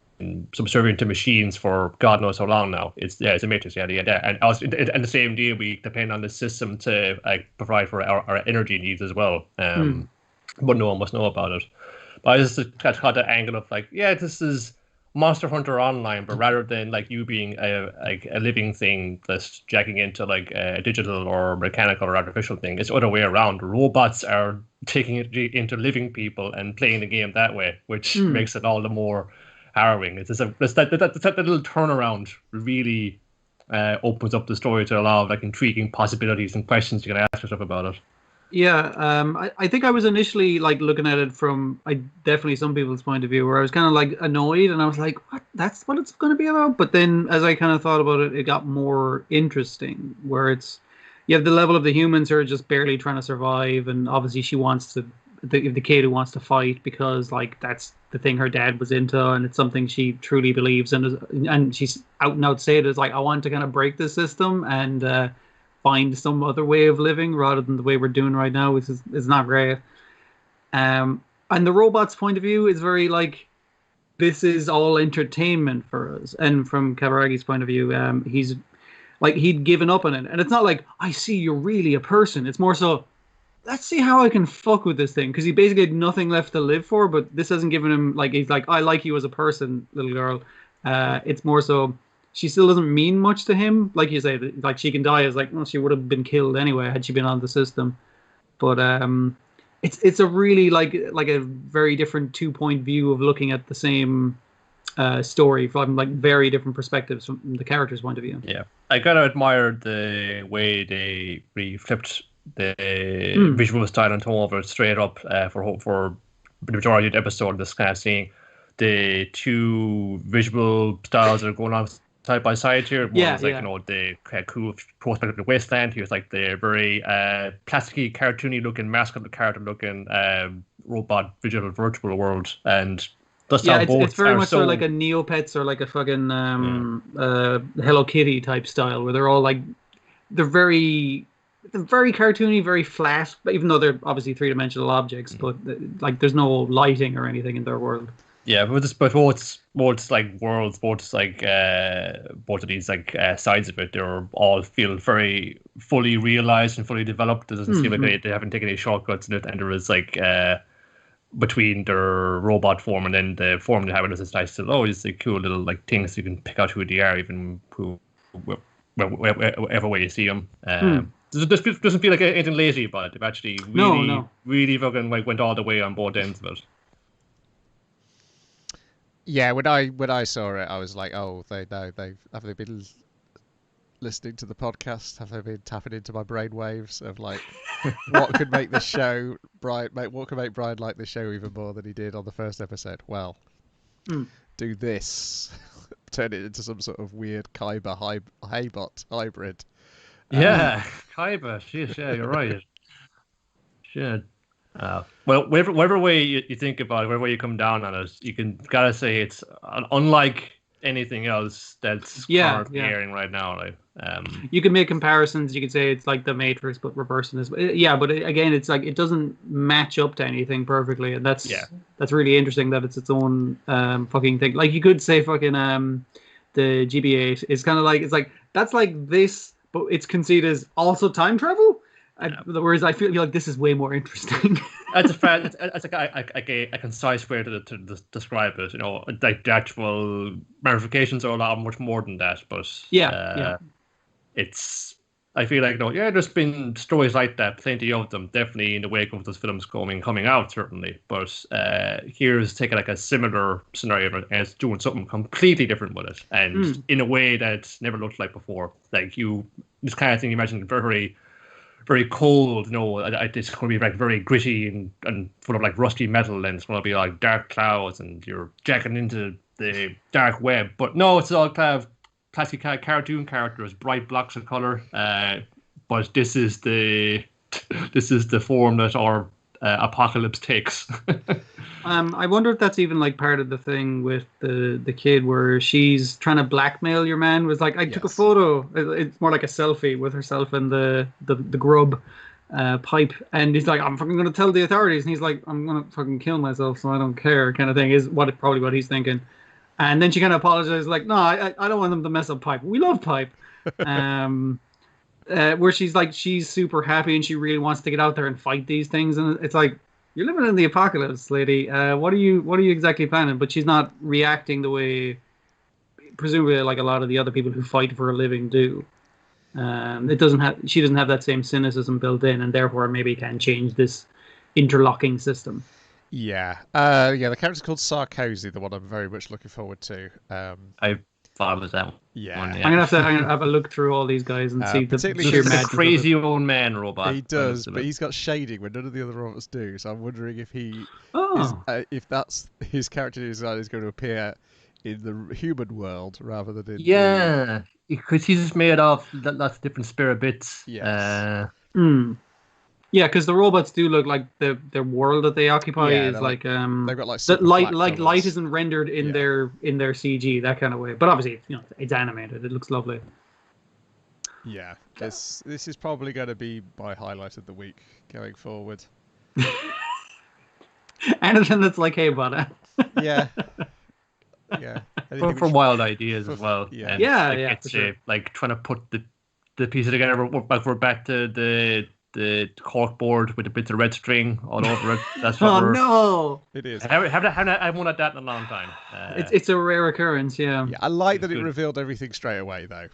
subservient to machines for God knows how long now. It's a matrix, yeah. And also, and the same deal, we depend on the system to like provide for our energy needs as well. But no one must know about it. But I just caught the angle of like, yeah, this is Monster Hunter Online, but rather than like you being a living thing that's jacking into like a digital or mechanical or artificial thing, it's the other way around. Robots are taking it into living people and playing the game that way, which makes it all the more harrowing. It's that little turnaround really opens up the story to a lot of like intriguing possibilities and questions you can ask yourself about it. Yeah, I think I was initially like looking at it from definitely some people's point of view, where I was kind of like annoyed, and I was like, "What? That's what it's going to be about." But then, as I kind of thought about it, it got more interesting. Where you have the level of the humans who are just barely trying to survive, and obviously she wants to the kid who wants to fight because like that's the thing her dad was into, and it's something she truly believes in, and she's out and out saying it is like, "I want to kind of break the system and." Find some other way of living rather than the way we're doing right now, which is not great. And the robot's point of view is very like, this is all entertainment for us. And from Kabaragi's point of view, he's like, he'd given up on it. And it's not like, I see you're really a person. It's more so, let's see how I can fuck with this thing. Because he basically had nothing left to live for, but this hasn't given him, like, he's like, I like you as a person, little girl. It's more so, she still doesn't mean much to him. Like you say, like she can die as like, well, she would have been killed anyway had she been on the system. But it's a really like a very different 2-point view of looking at the same story from like very different perspectives from the character's point of view. Yeah, I gotta admire the way they flipped the visual style and tone over straight up for the majority of the episode. This kind of seeing the two visual styles that are going on side by side here. One was like, you know, the cool prospect of the wasteland. Here's like the very plasticky, cartoony looking, masculine character looking robot visual virtual world. And it's very much sort of like a Neopets or like a fucking Hello Kitty type style, where they're all like, they're very cartoony, very flat, but even though they're obviously 3-dimensional objects, but like there's no lighting or anything in their world. Yeah, but both like worlds, both like both of these like sides of it, they're all feel very fully realized and fully developed. It doesn't seem like they haven't taken any shortcuts in it, and there is like between their robot form and then the form they have, it is this nice little, it's like cool little like things you can pick out who they are, even whatever way you see them. This doesn't feel like anything lazy about it. They've actually really fucking like went all the way on both ends of it. Yeah, when I saw it, I was like, oh, have they been listening to the podcast? Have they been tapping into my brainwaves of like, what could make this show what could make Brian like this show even more than he did on the first episode? Well, do this, turn it into some sort of weird Kyber Haybot hybrid. Yeah, Kyber. Sheesh, yeah, you're right. Shit. Well, whatever way you think about it, whatever way you come down on it, gotta say it's unlike anything else that's currently airing right now. Like, you can make comparisons. You could say it's like The Matrix, but reversing this. Yeah, but again, it's like it doesn't match up to anything perfectly, and that's really interesting that it's its own fucking thing. Like you could say fucking the Gibiate is kind of like, it's like that's like this, but it's conceived as also time travel. Whereas I feel like this is way more interesting. That's a fact. It's like a concise way to describe it. You know, like the actual ramifications are a lot much more than that. But it's. I feel like there's been stories like that, plenty of them, definitely in the wake of those films coming out, certainly. But here's taking like a similar scenario and it's doing something completely different with it, and in a way that's never looked like before. Like this kind of thing you imagine very, very cold, it's going to be like very gritty and full of like rusty metal, and it's going to be like dark clouds and you're jacking into the dark web. But no, it's all kind of plastic cartoon characters, bright blocks of color. But this is the form that, or apocalypse takes. I wonder if that's even like part of the thing with the kid where she's trying to blackmail your man. Was like, I took a Yes. photo. It's more like a selfie with herself and the grub pipe, and he's like, I'm fucking gonna tell the authorities, and he's like, I'm gonna fucking kill myself, so I don't care, kind of thing is probably what he's thinking. And then she kind of apologizes, like, no, I don't want them to mess up Pipe. We love Pipe. Where she's like, she's super happy and she really wants to get out there and fight these things, and it's like, you're living in the apocalypse, lady. What are you exactly planning? But she's not reacting the way, presumably, like a lot of the other people who fight for a living do. She doesn't have that same cynicism built in, and therefore maybe can change this interlocking system. Yeah. The character's called Sarkozy, the one I'm very much looking forward to. I thought it was that one. Yeah. One, I'm gonna have a look through all these guys and see the particularly sheer this magic. Crazy old man robot. He does, but he's got shading when none of the other robots do. So I'm wondering if if that's his character design is going to appear in the human world rather than in yeah, because he's just made of lots of different spirit bits. Yes. Yeah, because the robots do look like their world that they occupy is like they've got like that light colours. light isn't rendered in their CG, that kind of way. But obviously, it's animated. It looks lovely. Yeah, this is probably going to be my highlight of the week going forward. Anything that's like Hey Butter. Yeah. Yeah. For wild ideas as well. Yeah. And it's sure. like trying to put the pieces together. We're back to the cork board with the bits of red string all over it. That's what no! It is. I haven't wanted that in a long time. It's a rare occurrence, yeah. I like that it revealed everything straight away, though.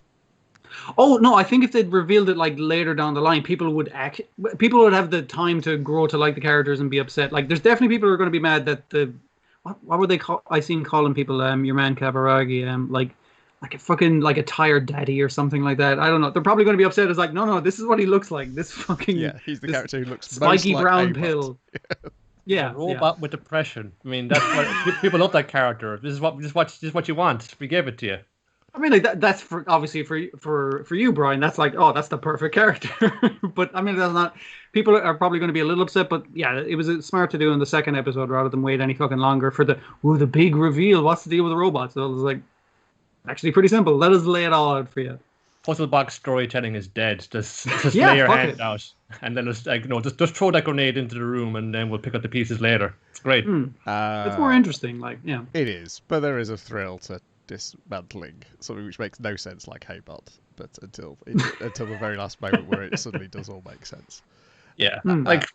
Oh no! I think if they'd revealed it like later down the line, people would have the time to grow to like the characters and be upset. Like, there's definitely people who are going to be mad that what were they call? I seen calling people your man Kavaragi like a fucking like a tired daddy or something like that. I don't know. They're probably going to be upset. It's like, no, this is what he looks like. This fucking he's the character who looks spiky most brown like pill. Yeah, robot with depression. I mean, that's what people love that character. This is what you want. We gave it to you. I mean, like that's obviously for you, Brian. That's like, oh, that's the perfect character. But I mean, that's not. People are probably going to be a little upset. But yeah, it was smart to do in the second episode rather than wait any fucking longer for the big reveal. What's the deal with the robots? So it was like, actually pretty simple. Let us lay it all out for you. Puzzle box storytelling is dead. Just lay your hand out, and then just throw that grenade into the room, and then we'll pick up the pieces later. It's great. It's more interesting, like It is, but there is a thrill to dismantling something which makes no sense, like Haybot. But until the very last moment where it suddenly does all make sense. Yeah, like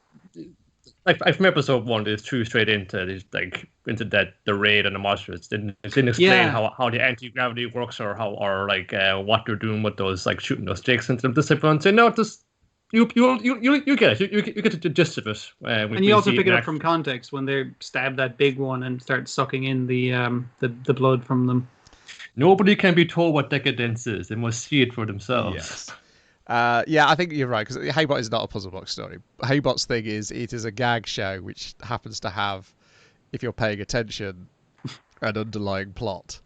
from episode 1, they threw straight into the raid and the monsters. Didn't explain how the anti-gravity works or what they're doing with those, like shooting those stakes into them. Just everyone say, no, just you get it. You get the gist of it. And you also pick it up from context when they stab that big one and start sucking in the blood from them. Nobody can be told what Deca-Dence is. They must see it for themselves. Yes. I think you're right, because Haybot is not a puzzle box story. Haybot's thing is, it is a gag show which happens to have, if you're paying attention, an underlying plot.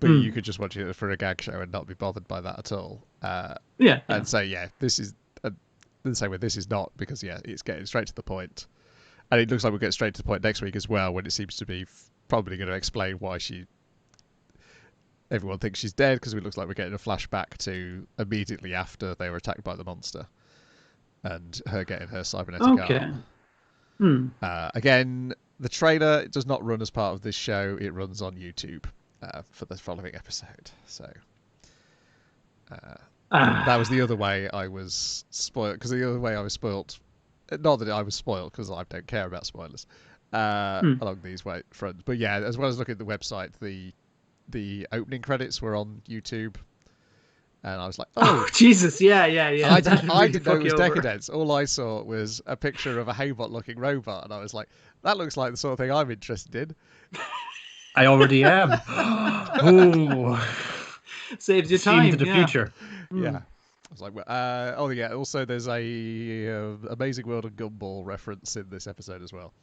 But you could just watch it for a gag show and not be bothered by that at all. And say, this is the same way. This is not, because it's getting straight to the point, and it looks like we'll get straight to the point next week as well, when it seems to be probably going to explain why everyone thinks she's dead, because it looks like we're getting a flashback to immediately after they were attacked by the monster and her getting her cybernetic arm. Again, the trailer does not run as part of this show. It runs on YouTube for the following episode. So that was the other way I was spoiled, because the other way I was spoiled, not that I was spoiled because I don't care about spoilers along these fronts, but as well as looking at the website, the opening credits were on YouTube, and I was like, oh Jesus, yeah. I didn't know it was Deca-Dence. All I saw was a picture of a Haybot looking robot, and I was like, that looks like the sort of thing I'm interested in. I already am. Ooh. Saves you time to the future. Yeah. I was like, also there's a Amazing World of Gumball reference in this episode as well.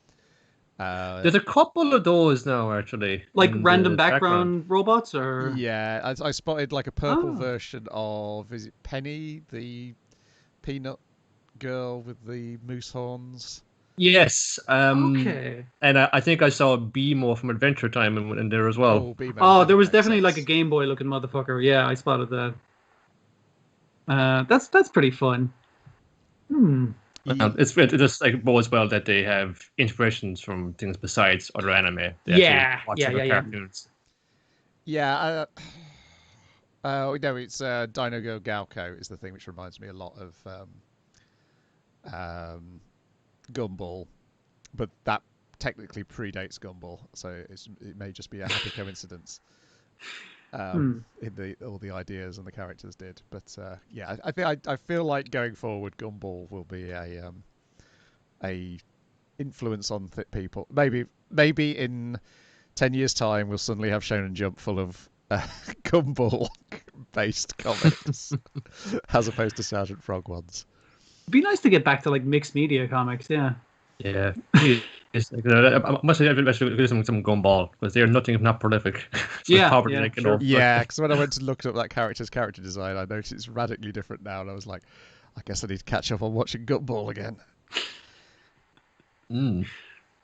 There's a couple of those now, actually. Like random background robots, or I spotted like a purple version of, is it Penny, the peanut girl with the moose horns? Yes. Okay. And I think I saw BMO from Adventure Time in there as well. Oh, B-Man Oh, there was makes definitely like a sense. Game Boy looking motherfucker. Yeah, I spotted that. That's pretty fun. It just like bodes well that they have inspirations from things besides other anime. They actually Yeah, watch yeah, other yeah, yeah. cartoons. Yeah, no, it's Dino Girl Galco is the thing which reminds me a lot of Gumball, but that technically predates Gumball, so it may just be a happy coincidence. In all the ideas and the characters did, but yeah, I think I feel like going forward, Gumball will be a influence on people. Maybe in 10 years' time, we'll suddenly have Shonen Jump full of Gumball-based comics, as opposed to Sergeant Frog ones. It'd be nice to get back to like mixed media comics. Yeah. Yeah. It's like, I must say, I should do some Gumball because they're nothing if not prolific. So Yeah, poverty, yeah, like, sure. Yeah, because when I went to look up that character design, I noticed it's radically different now, and I was like, I guess I need to catch up on watching Gumball again.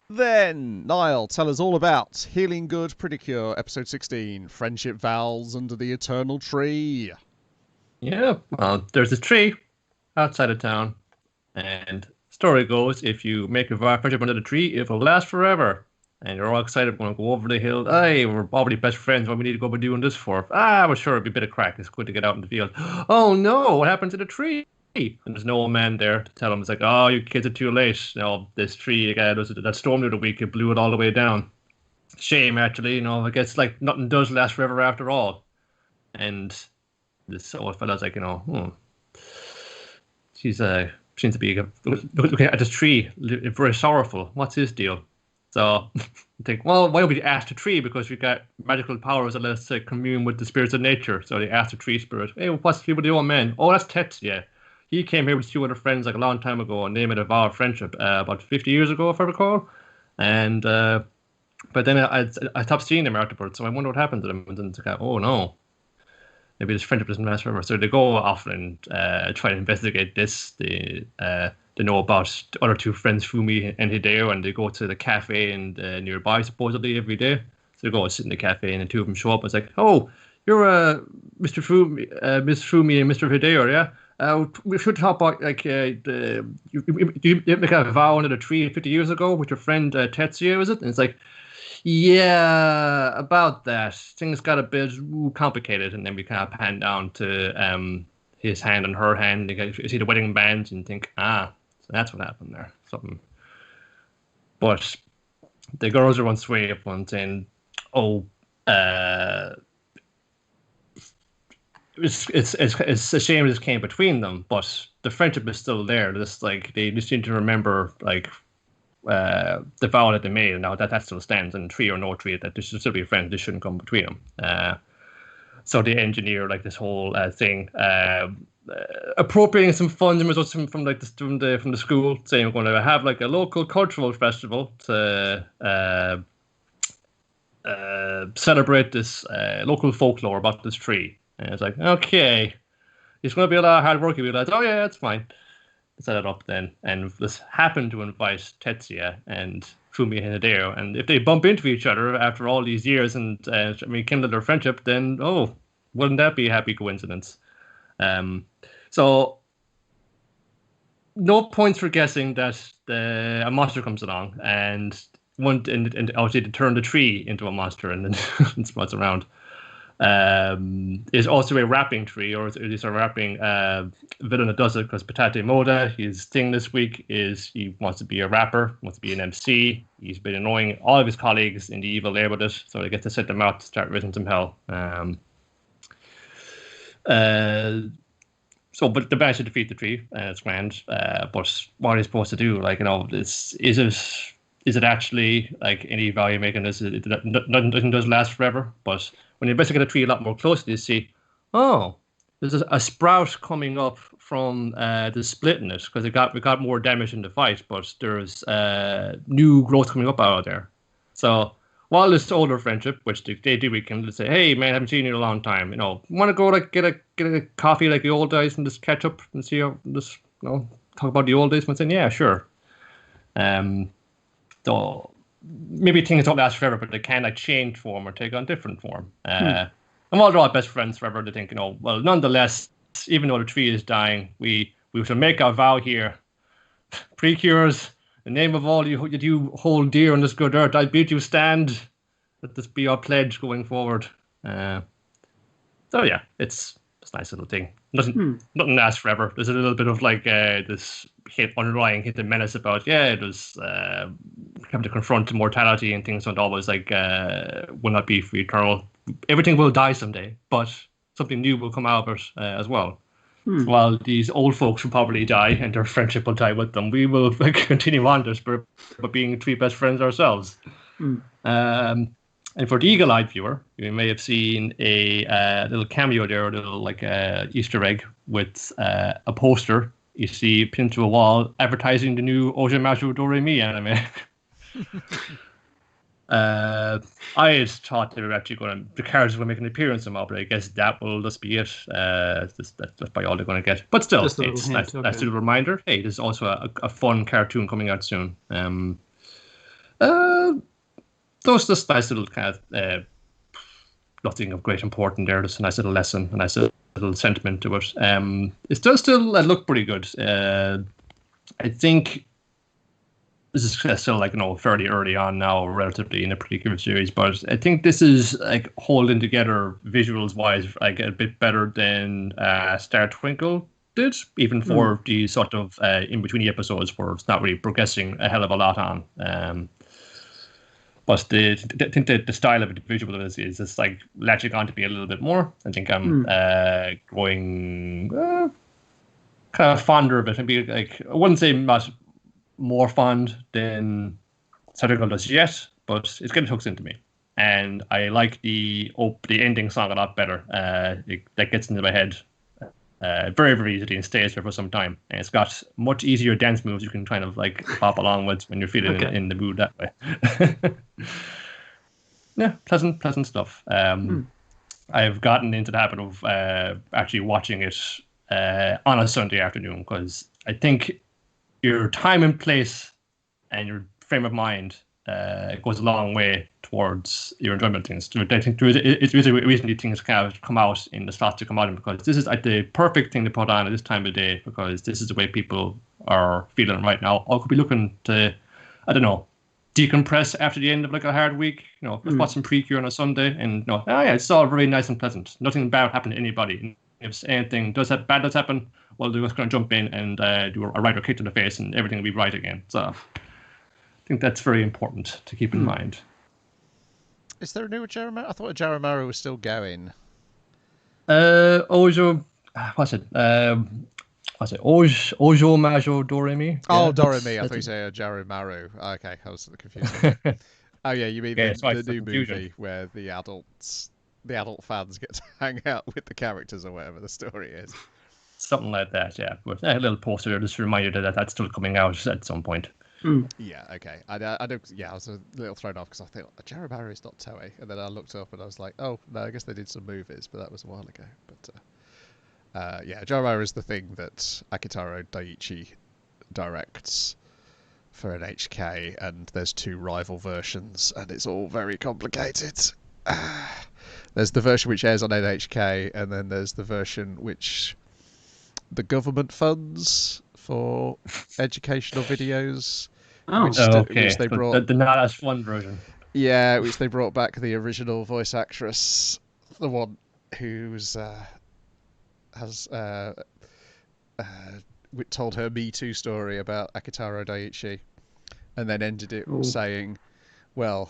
Then, Niall, tell us all about Healin Good Pretty Cure, episode 16, Friendship Vows Under the Eternal Tree. Yeah, well, there's a tree outside of town, and story goes, if you make a vow of friendship under the tree, it will last forever. And you're all excited, we're going to go over the hill. Hey, we're already best friends, what we need to go be doing this for? Well, sure, it'd be a bit of crack. It's good to get out in the field. Oh, no, what happened to the tree? And there's no old man there to tell him. It's like, oh, you kids are too late. This tree, that storm the other week, it blew it all the way down. Shame, actually. I guess like nothing does last forever after all. And this old fella's like, she's seems to be looking at this tree, very sorrowful. What's his deal? So I think, well, why don't we ask the tree? Because we've got magical powers that let us commune with the spirits of nature. So they asked the tree spirit, hey, what's the old man? Oh, that's Tetsuya. He came here with 2 other friends like a long time ago, and they made a vow of friendship about 50 years ago, if I recall. And but then I stopped seeing them afterwards, so I wonder what happened to them. And then it's like, oh no, maybe this friendship doesn't last forever. So they go off and try to investigate this. They know about the other 2 friends, Fumi and Hideo, and they go to the cafe and nearby supposedly every day. So they go and sit in the cafe, and the 2 of them show up. And it's like, oh, you're Mr. Fumi, Miss Fumi, and Mr. Hideo, yeah. We should talk about like you make a vow under the tree 50 years ago with your friend Tetsuya, is it? And it's like, yeah, about that. Things got a bit complicated, and then we kind of pan down to his hand and her hand. You see the wedding bands, and think, so that's what happened there. Something. But the girls are on sway up one saying, oh, it's a shame this came between them, but the friendship is still there. Just like they just need to remember, like the vow that they made, and now that still stands. And tree or no tree, that they should still be friends. This shouldn't come between them. So they engineer like this whole thing, appropriating some funds and results from the school, saying we're going to have like a local cultural festival to celebrate this local folklore about this tree. And it's like, okay, it's going to be a lot of hard work. You realize, oh yeah, that's fine. Set it up then, and this happened to invite Tetsuya and Fumi and Hideo. And if they bump into each other after all these years and rekindle their friendship, then wouldn't that be a happy coincidence? So no points for guessing that a monster comes along and obviously to turn the tree into a monster and then spots around. Is also a rapping tree, or is a rapping villain that does it, because Patate Moda, his thing this week is he wants to be a rapper, wants to be an MC. He's been annoying all of his colleagues in the evil lair with it, so they get to set them out to start raising some hell. But the managed to defeat the tree, and it's grand. But what are you supposed to do? Like, is it actually like any value making this? Nothing does last forever, but when you investigate a tree a lot more closely, you see, there's a sprout coming up from the split in it, because we got more damage in the fight, but there's new growth coming up out of there. So while this older friendship, which they do rekindle, say, hey man, I haven't seen you in a long time. Want to go like get a coffee like the old days and just catch up and see how talk about the old days? And saying, yeah, sure. So maybe things don't last forever, but they can like change form or take on different form. And while they're all best friends forever, they think, well, nonetheless, even though the tree is dying, we shall make our vow here. Precures, in the name of all you hold dear on this good earth, I bid you stand. Let this be our pledge going forward. So yeah, it's a nice little thing. Nothing lasts forever. There's a little bit of like this underlying hit and menace about it was having to confront mortality and things don't always like will not be for eternal. Everything will die someday, but something new will come out of it as well. While these old folks will probably die and their friendship will die with them, we will continue on this, but being three best friends ourselves. And for the eagle-eyed viewer, you may have seen a little cameo there, a little like Easter egg with a poster you see pinned to a wall advertising the new Ojamaru Doremi anime. I had thought they were actually the characters were making an appearance somehow, but I guess that will just be it. That's by all they're going to get. But still, it's nice little reminder. Hey, there's also a fun cartoon coming out soon. Those just nice little kind of nothing of great importance there. Just a nice little lesson, a nice little sentiment to it. It does still look pretty good. I think this is still like fairly early on now, relatively in a particular series, but I think this is like holding together visuals wise like a bit better than Star Twinkle did, even for the sort of in between the episodes where it's not really progressing a hell of a lot on. But I think the style of the visual is just like latching on to me a little bit more. I think I'm growing kind of fonder of it. Maybe like I wouldn't say much more fond than Saturday does yet, but it's getting hooked into me. And I like the ending song a lot better. That gets into my head very, very easily and stays there for some time. And it's got much easier dance moves you can kind of like pop along with when you're feeling in the mood that way. Yeah, pleasant stuff. I've gotten into the habit of actually watching it on a Sunday afternoon because I think your time and place and your frame of mind goes a long way towards your enjoyment of things. I think recently things kind of come out in the slots to come out in because this is like the perfect thing to put on at this time of day because this is the way people are feeling right now. Or could be looking to, I don't know, decompress after the end of like a hard week. Let's watch some Precure on a Sunday and it's all very nice and pleasant. Nothing bad happened to anybody. If anything bad does happen, well, they're just going to jump in and do a right or kick to the face and everything will be right again. So I think that's very important to keep in mind. Is there a new Gyukimaru? I thought Gyukimaru was still going. Ojo, what's it? Ojo Majo Doremi? Oh, Doremi. I thought you said Gyukimaru. Okay, I was confused. Oh yeah, you mean the new movie where the adult fans get to hang out with the characters or whatever the story is. Something like that, yeah. But a little poster there just reminded that that's still coming out at some point. Yeah, okay. I don't. Yeah, I was a little thrown off because I thought Gyukimaru is not Toei, and then I looked up and I was like, oh no, I guess they did some movies, but that was a while ago. But yeah, Gyukimaru is the thing that Akitaro Daiichi directs for NHK, and there's two rival versions, and it's all very complicated. There's the version which airs on NHK, and then there's the version which the government funds for educational videos. Which they brought the not as fun version. Yeah, which they brought back the original voice actress, the one who's has told her Me Too story about Akitaro Daiichi, and then ended it saying, "Well,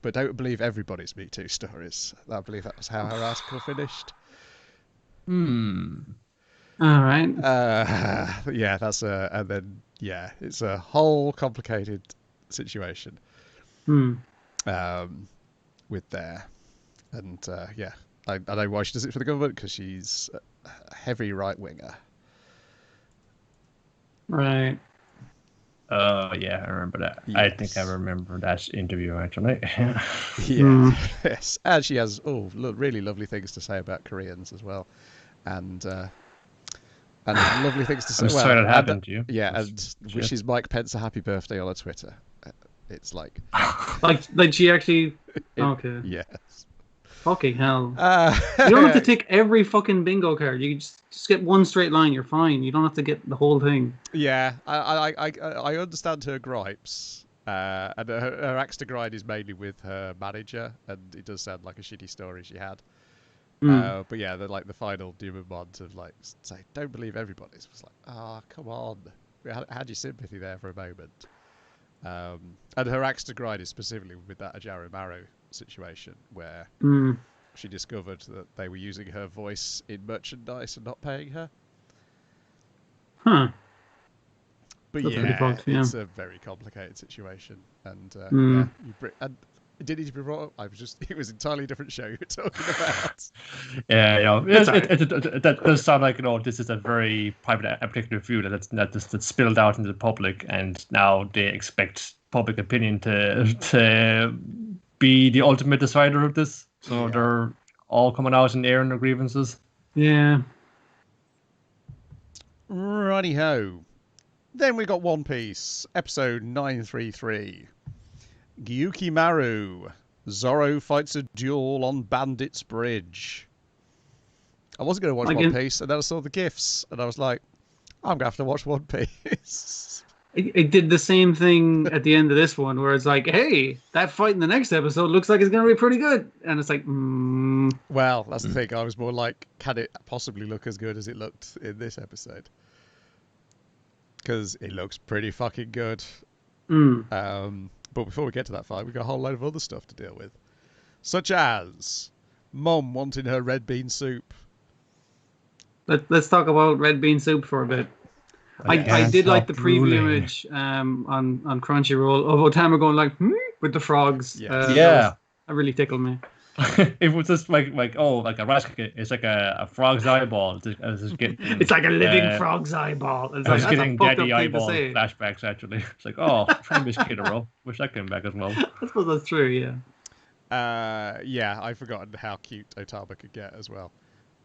but don't believe everybody's Me Too stories." I believe that was how her article finished. All right. Yeah, that's and then it's a whole complicated situation. With there, and I know why she does it for the government because she's a heavy right winger. Right. Yeah, I remember that. Yes. I think I remember that interview actually. Yes, and she has really lovely things to say about Koreans as well, and and lovely things to say. I'm sorry that happened to you. Yeah, and wishes Mike Pence a happy birthday on her Twitter. It's like she actually. Okay. Yes. Fucking hell. You don't have to tick every fucking bingo card. You just get one straight line. You're fine. You don't have to get the whole thing. Yeah, I understand her gripes. And her axe to grind is mainly with her manager, and it does sound like a shitty story she had. But yeah, the final denouement of say, don't believe everybody. It was like, come on. We had your sympathy there for a moment. And her axe to grind is specifically with that Ajarumaru situation where she discovered that they were using her voice in merchandise and not paying her. Huh. But yeah, it's a very complicated situation, and and it didn't need to be brought up. It was an entirely different show you were talking about. Yeah, that does sound like this is a very private, particular view that's spilled out into the public, and now they expect public opinion to be the ultimate decider of this. So they're all coming out and airing their grievances. Yeah. Righty ho. Then we got One Piece, episode 933. Gyukimaru. Zoro fights a duel on Bandit's bridge. I wasn't going to watch One Piece, and then I saw the GIFs, and I was like, I'm going to have to watch One Piece. It did the same thing at the end of this one, where it's like, hey, that fight in the next episode looks like it's going to be pretty good. And it's like, Well, that's the thing. I was more like, can it possibly look as good as it looked in this episode? Because it looks pretty fucking good. But before we get to that fight, we've got a whole load of other stuff to deal with. Such as Mom wanting her red bean soup. Let's talk about red bean soup for a bit. I did like the preview image on Crunchyroll of Otama going with the frogs. Yeah. That really tickled me. It was just like a rascal. It's like a frog's eyeball. It's like a living frog's eyeball. It's I was like, getting daddy eyeball flashbacks actually. It's like, try Miss Kidaro. Wish that came back as well. I suppose that's true, yeah. I've forgotten how cute Otama could get as well.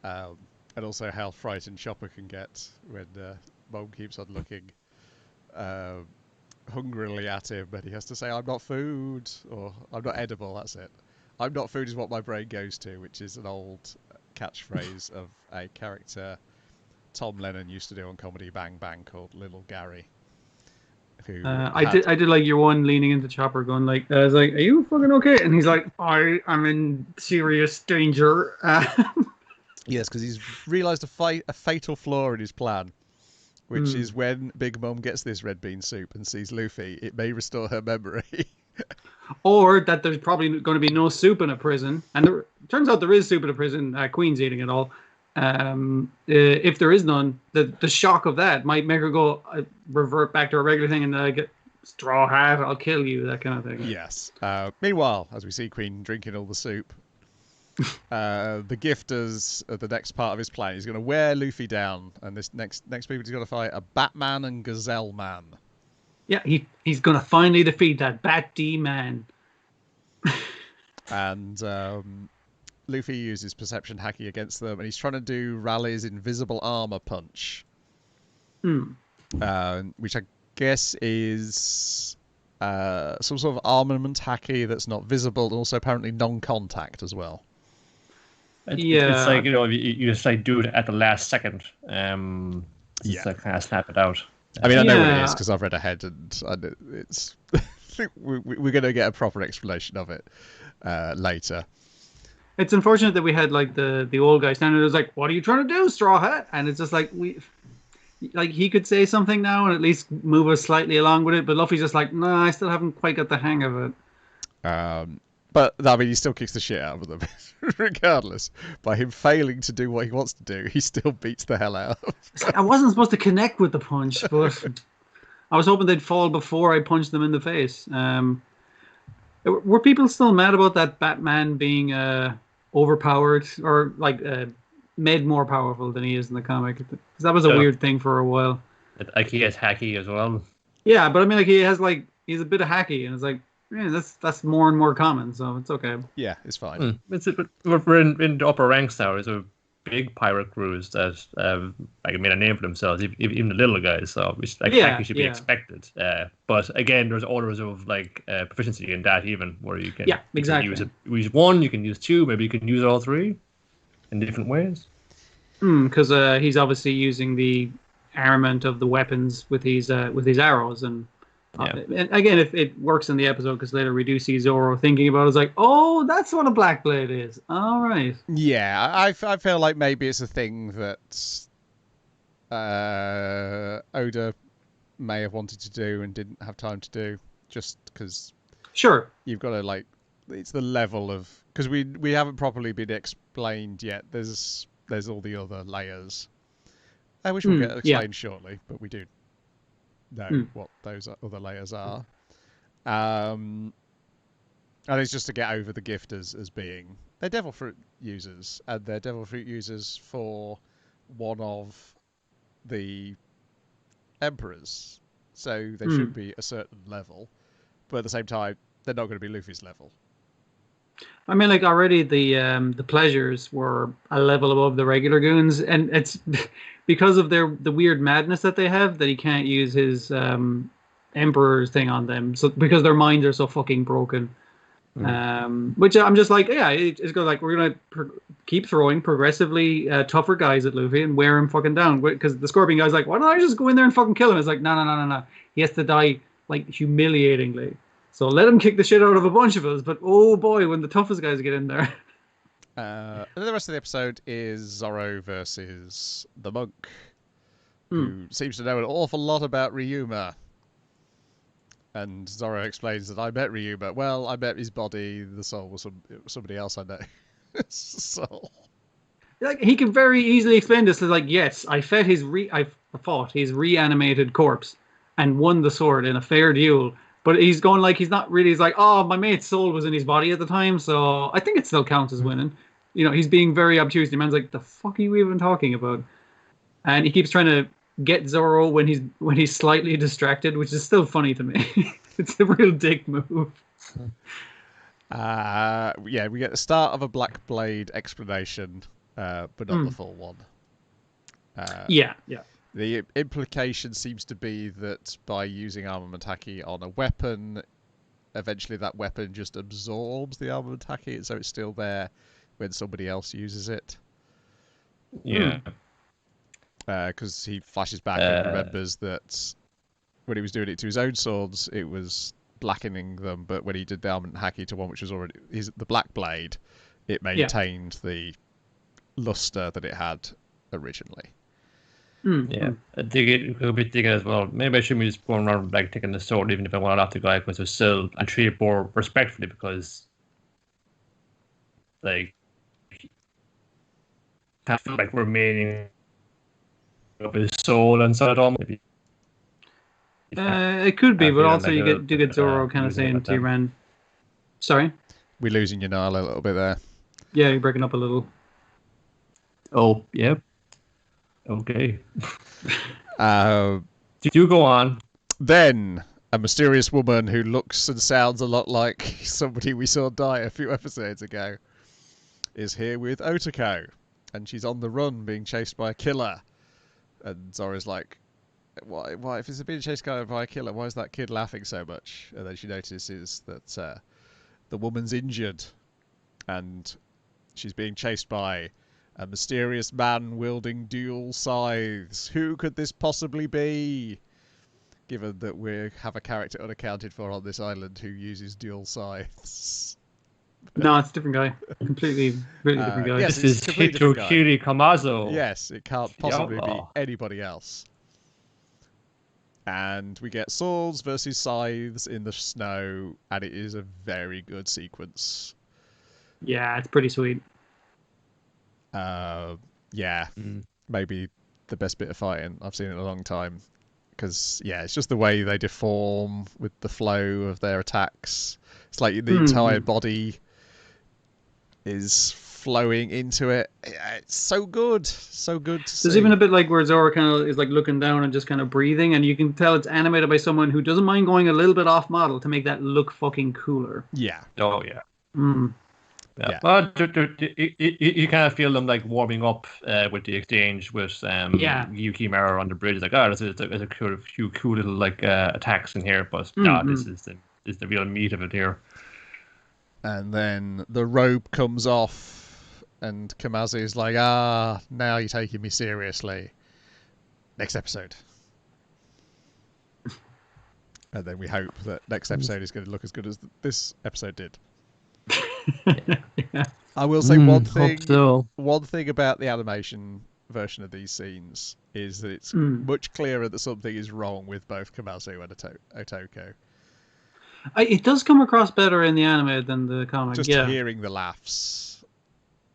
And also how frightened Chopper can get when Mom keeps on looking hungrily at him, and he has to say, I'm not food, or I'm not edible, that's it. I'm not food is what my brain goes to, which is an old catchphrase of a character Tom Lennon used to do on Comedy Bang Bang called Little Gary. I did like your one leaning into Chopper going I was like, are you fucking okay? And he's like, I'm in serious danger. Yes, because he's realised a fatal flaw in his plan, which is when Big Mom gets this red bean soup and sees Luffy, it may restore her memory. Or that there's probably going to be no soup in a prison. And turns out there is soup in a prison. Queen's eating it all. If there is none, the shock of that might make her go revert back to her regular thing and get straw hat, I'll kill you, that kind of thing. Yes. Meanwhile, as we see Queen drinking all the soup, the gifters, the next part of his plan, he's going to wear Luffy down, and this next people he's going to fight are Batman and Gazelle Man. Yeah, he's going to finally defeat that Bat D man. And Luffy uses perception hacking against them, and he's trying to do Raleigh's invisible armor punch, which I guess is some sort of armament hacky that's not visible, and also apparently non-contact as well. It's like, you just do it at the last second. Just to kind of snap it out. I mean, I know what it is because I've read ahead, and it's we're going to get a proper explanation of it later. It's unfortunate that we had the old guy standing there was like, what are you trying to do, Straw Hat? And it's just he could say something now and at least move us slightly along with it, but Luffy's just like, no, I still haven't quite got the hang of it. But I mean, he still kicks the shit out of them, regardless. By him failing to do what he wants to do, he still beats the hell out of them. I wasn't supposed to connect with the punch, but I was hoping they'd fall before I punched them in the face. Were people still mad about that Batman being overpowered or made more powerful than he is in the comic? Because that was a weird thing for a while. Like he has hacky as well. Yeah, but I mean, he has he's a bit of hacky, and it's like, yeah, that's more and more common, so it's okay. Yeah, it's fine. We're in the upper ranks now. There's a big pirate crews that like made a name for themselves, even the little guys. So which like frankly should be expected. But again, there's orders of like proficiency in that even where you can exactly. You can use one, you can use two, maybe you can use all three in different ways. Because he's obviously using the armament of the weapons with these arrows, and again, if it works in the episode, because later we do see Zoro thinking about it, it's like, oh, that's what a black blade is. All right. Yeah, I feel like maybe it's a thing that Oda may have wanted to do and didn't have time to do, just because. Sure. You've got to like, it's the level of, because we haven't properly been explained yet. There's all the other layers, which we'll get explained shortly, but we do know what those other layers are. And it's just to get over the gift as being they're devil fruit users, and they're devil fruit users for one of the emperors, so they should be a certain level, but at the same time they're not going to be Luffy's level. I mean, like, already the pleasures were a level above the regular goons, and it's because of the weird madness that they have that he can't use his emperor's thing on them. So because their minds are so fucking broken, which I'm just like, it's good. Like, we're gonna keep throwing progressively tougher guys at Luffy and wear him fucking down. Because the Scorpion guy's like, why don't I just go in there and fucking kill him? It's like, no. He has to die like humiliatingly. So let him kick the shit out of a bunch of us, but oh boy, when the toughest guys get in there. And the rest of the episode is Zoro versus the monk, who seems to know an awful lot about Ryuma. And Zoro explains that I met Ryuma. Well, I met his body. The soul was somebody else I know. Soul. Like, he can very easily explain this as like, yes, I fought his reanimated corpse and won the sword in a fair duel. But he's going like he's not really. He's like, oh, my mate's soul was in his body at the time, so I think it still counts as winning. You know, he's being very obtuse. The man's like, the fuck are you even talking about? And he keeps trying to get Zoro when he's slightly distracted, which is still funny to me. It's a real dick move. We get the start of a Black Blade explanation, but not the full one. Yeah. The implication seems to be that by using armament haki on a weapon, eventually that weapon just absorbs the armament haki, so it's still there when somebody else uses it. Yeah. Because he flashes back and remembers that when he was doing it to his own swords, it was blackening them, but when he did the armament haki to one which was already the Black Blade, it maintained the luster that it had originally. I think it could be thinking as well. Maybe I shouldn't be just going around like taking the sword, even if I want to off the guy, because it's still I treat it more respectfully because, like, I feel like remaining of his soul and so on. Maybe. It could be, but also you get Zoro kind of saying to your man. Sorry, we're losing you now a little bit there. Yeah, you're breaking up a little. Oh, yeah. Okay. Do go on. Then a mysterious woman who looks and sounds a lot like somebody we saw die a few episodes ago is here with Otoko, and she's on the run being chased by a killer. And Zoro's like, why if it's being chased by a killer, why is that kid laughing so much? And then she notices that the woman's injured and she's being chased by a mysterious man wielding dual scythes. Who could this possibly be? Given that we have a character unaccounted for on this island who uses dual scythes. No, it's a different guy. Completely different guy. Yes, this is Hitokiri Kamazo. Yes, it can't possibly be anybody else. And we get swords versus scythes in the snow, and it is a very good sequence. Yeah, it's pretty sweet. Maybe the best bit of fighting I've seen in a long time, because it's just the way they deform with the flow of their attacks. It's like the entire body is flowing into it. It's so good to see. There's even a bit like where Zoro kind of is like looking down and just kind of breathing, and you can tell it's animated by someone who doesn't mind going a little bit off model to make that look fucking cooler. Yeah. Oh yeah. Yeah. Well, you kind of feel them like warming up with the exchange with Gyukimaru on the bridge. Like, oh, there's a few cool little like attacks in here, but no, this is the real meat of it here. And then the robe comes off, and Kamazi is like, now you're taking me seriously. Next episode. And then we hope that next episode is going to look as good as this episode did. Yeah. I will say one thing. Hope so. One thing about the animation version of these scenes is that it's much clearer that something is wrong with both Kamazu and Otoko. It does come across better in the anime than the comic. Just hearing the laughs.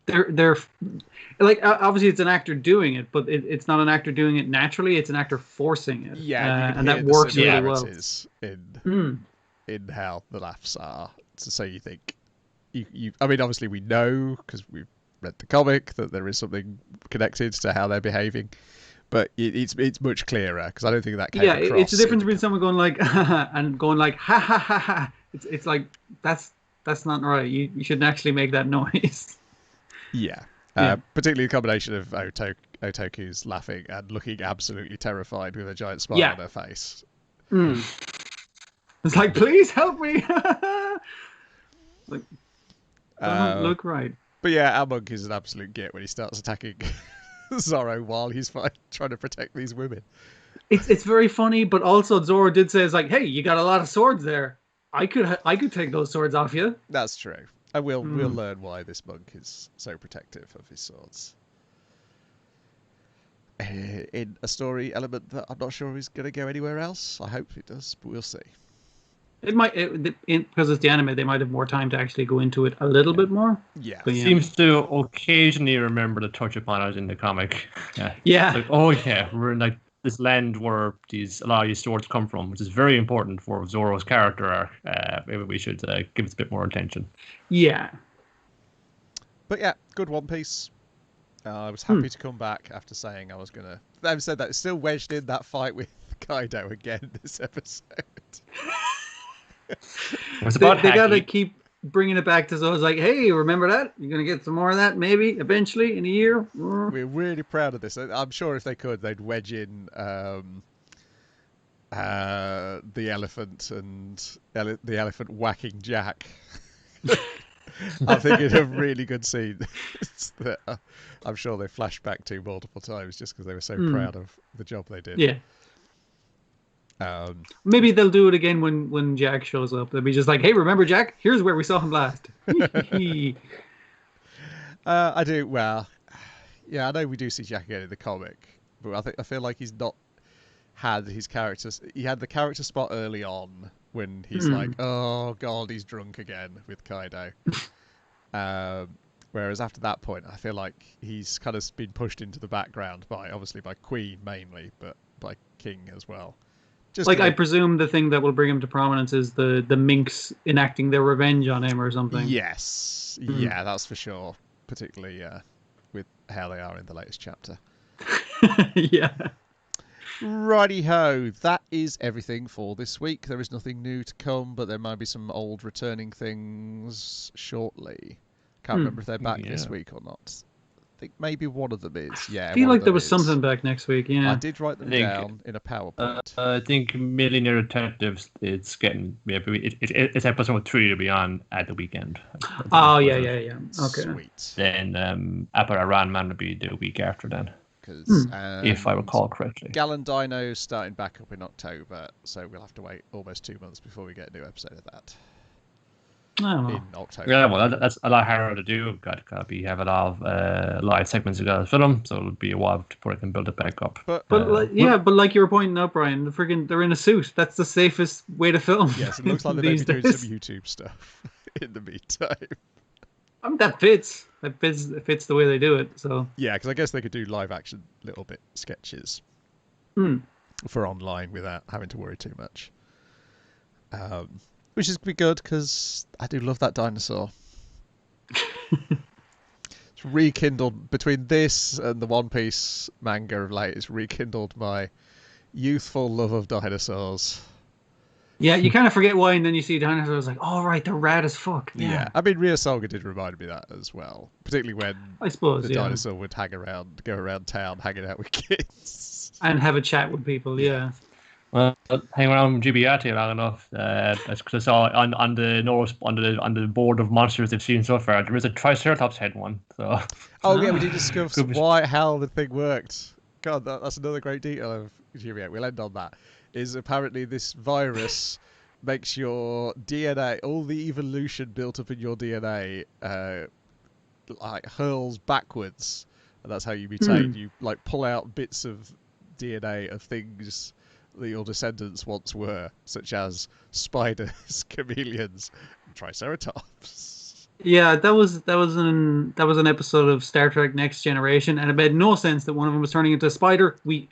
They're like, obviously it's an actor doing it, but it's not an actor doing it naturally. It's an actor forcing it. Yeah, and that works really well. In how the laughs are. So you think, I mean, obviously we know because we've read the comic that there is something connected to how they're behaving, but it's much clearer because I don't think that came across. Yeah, it's the difference between someone going like and going like ha ha ha ha. It's like that's not right. You shouldn't actually make that noise. Yeah. Particularly the combination of Otoku's laughing and looking absolutely terrified with a giant smile on her face. It's like, please help me. Like, doesn't look right. But yeah, our monk is an absolute git when he starts attacking Zoro while he's trying to protect these women. It's very funny, but also Zoro did say, it's like, hey, you got a lot of swords there. I could take those swords off you. That's true. And we'll learn why this monk is so protective of his swords. In a story element that I'm not sure is going to go anywhere else. I hope it does, but we'll see. It might, because it's the anime, they might have more time to actually go into it a little bit more. Yeah. Seems to occasionally remember to touch upon it in the comic. Yeah. Like, oh yeah, we're in like this land where a lot of these swords come from, which is very important for Zoro's character arc. Maybe we should give it a bit more attention. Yeah. But yeah, good One Piece. I was happy to come back after saying I was going to... Having said that, it's still wedged in that fight with Kaido again this episode. They got to keep bringing it back to Zoro's like, hey, remember that? You're going to get some more of that maybe eventually in a year? We're really proud of this. I'm sure if they could, they'd wedge in the elephant and the elephant whacking Jack. I think it's a really good scene that I'm sure they flashed back to multiple times just because they were so proud of the job they did. Yeah. Maybe they'll do it again when Jack shows up. They'll be just like, hey, remember Jack? Here's where we saw him last. I do. Well, yeah, I know we do see Jack again in the comic, but I feel like he's not had his characters. He had the character spot early on when he's like, oh god, he's drunk again with Kaido. Whereas after that point, I feel like he's kind of been pushed into the background by Queen mainly, but by King as well. I presume the thing that will bring him to prominence is the minks enacting their revenge on him or something. Yes. Yeah, that's for sure. Particularly with how they are in the latest chapter. Yeah. Righty-ho. That is everything for this week. There is nothing new to come, but there might be some old returning things shortly. Can't remember if they're back this week or not. I think maybe one of them is. Yeah, I feel like there was something back next week. Yeah, I did write them down in a PowerPoint. I think Millionaire Detectives. It's getting it's episode 3 to be on at the weekend. Oh yeah. Okay. Sweet. Then Apara Ranman would be the week after then. If I recall correctly. Gallon Dino's starting back up in October, so we'll have to wait almost 2 months before we get a new episode of that. Oh. In October. Yeah, well, that's a lot harder to do. Got to have a lot of live segments to go to film, so it'll be a while before I can build it back up. But like you were pointing out, Brian, they're in a suit. That's the safest way to film. Yes, it looks like they may be doing some YouTube stuff in the meantime. I mean, that fits. It fits the way they do it. So yeah, because I guess they could do live action little bit sketches for online without having to worry too much. Which is be good because I do love that dinosaur. It's rekindled between this and the One Piece manga of late. It's rekindled my youthful love of dinosaurs. Yeah, you kind of forget why, and then you see dinosaurs like, oh right, they're rad as fuck. Yeah, I mean, Ryosoga did remind me of that as well, particularly when I suppose. the Yeah, dinosaur would go around town, hanging out with kids. and have a chat with people. Yeah. Well, hang around Gibiate long enough. Because I saw on the notice on the board of monsters they've seen so far, there is a Triceratops head one. So. Oh yeah, we did discuss how the thing worked. God, that's another great detail of Gibiate. We'll end on that. Is apparently this virus makes your DNA, all the evolution built up in your DNA, like hurls backwards, and that's how you mutate. You like pull out bits of DNA of things that your descendants once were, such as spiders, chameleons, and triceratops. Yeah, that was an episode of Star Trek Next Generation, and it made no sense that one of them was turning into a spider. We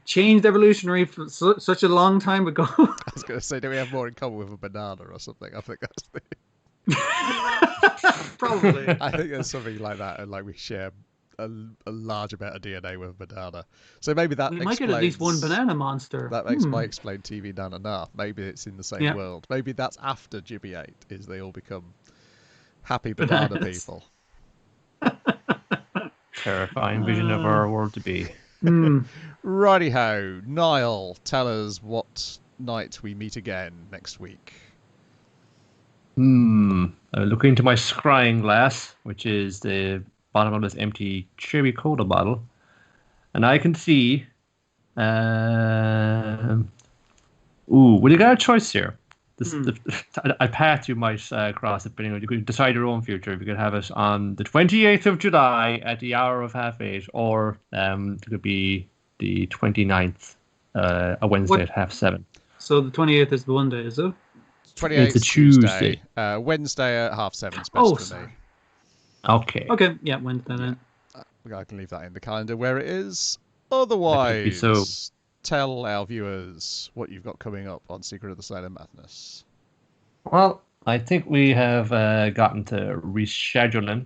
changed evolutionary for such a long time ago. I was going to say, do we have more in common with a banana or something? I think that's the... Probably. I think there's something like that, and like we share a large amount of DNA with a banana. So maybe that we might get at least one banana monster. That might explain TV Nanana. Maybe it's in the same world. Maybe that's after Gibiate, is they all become happy banana people. Terrifying vision of our world to be. Righty-ho. Niall, tell us what night we meet again next week. I look into my scrying glass, which is the bottom of this empty cherry cola bottle, and I can see. Well, you got a choice here. A path you might cross, depending on you could decide your own future. If you could have it on the 28th of July at the hour of 8:30, or it could be the 29th, a Wednesday at 7:30. So the 28th is the one day, is it? 28th it's a Tuesday. Wednesday at 7:30 is best for me. Okay. Okay, yeah, Wednesday then. I can leave that in the calendar where it is. Otherwise, tell our viewers what you've got coming up on Secret of the Silent Madness. Well, I think we have gotten to rescheduling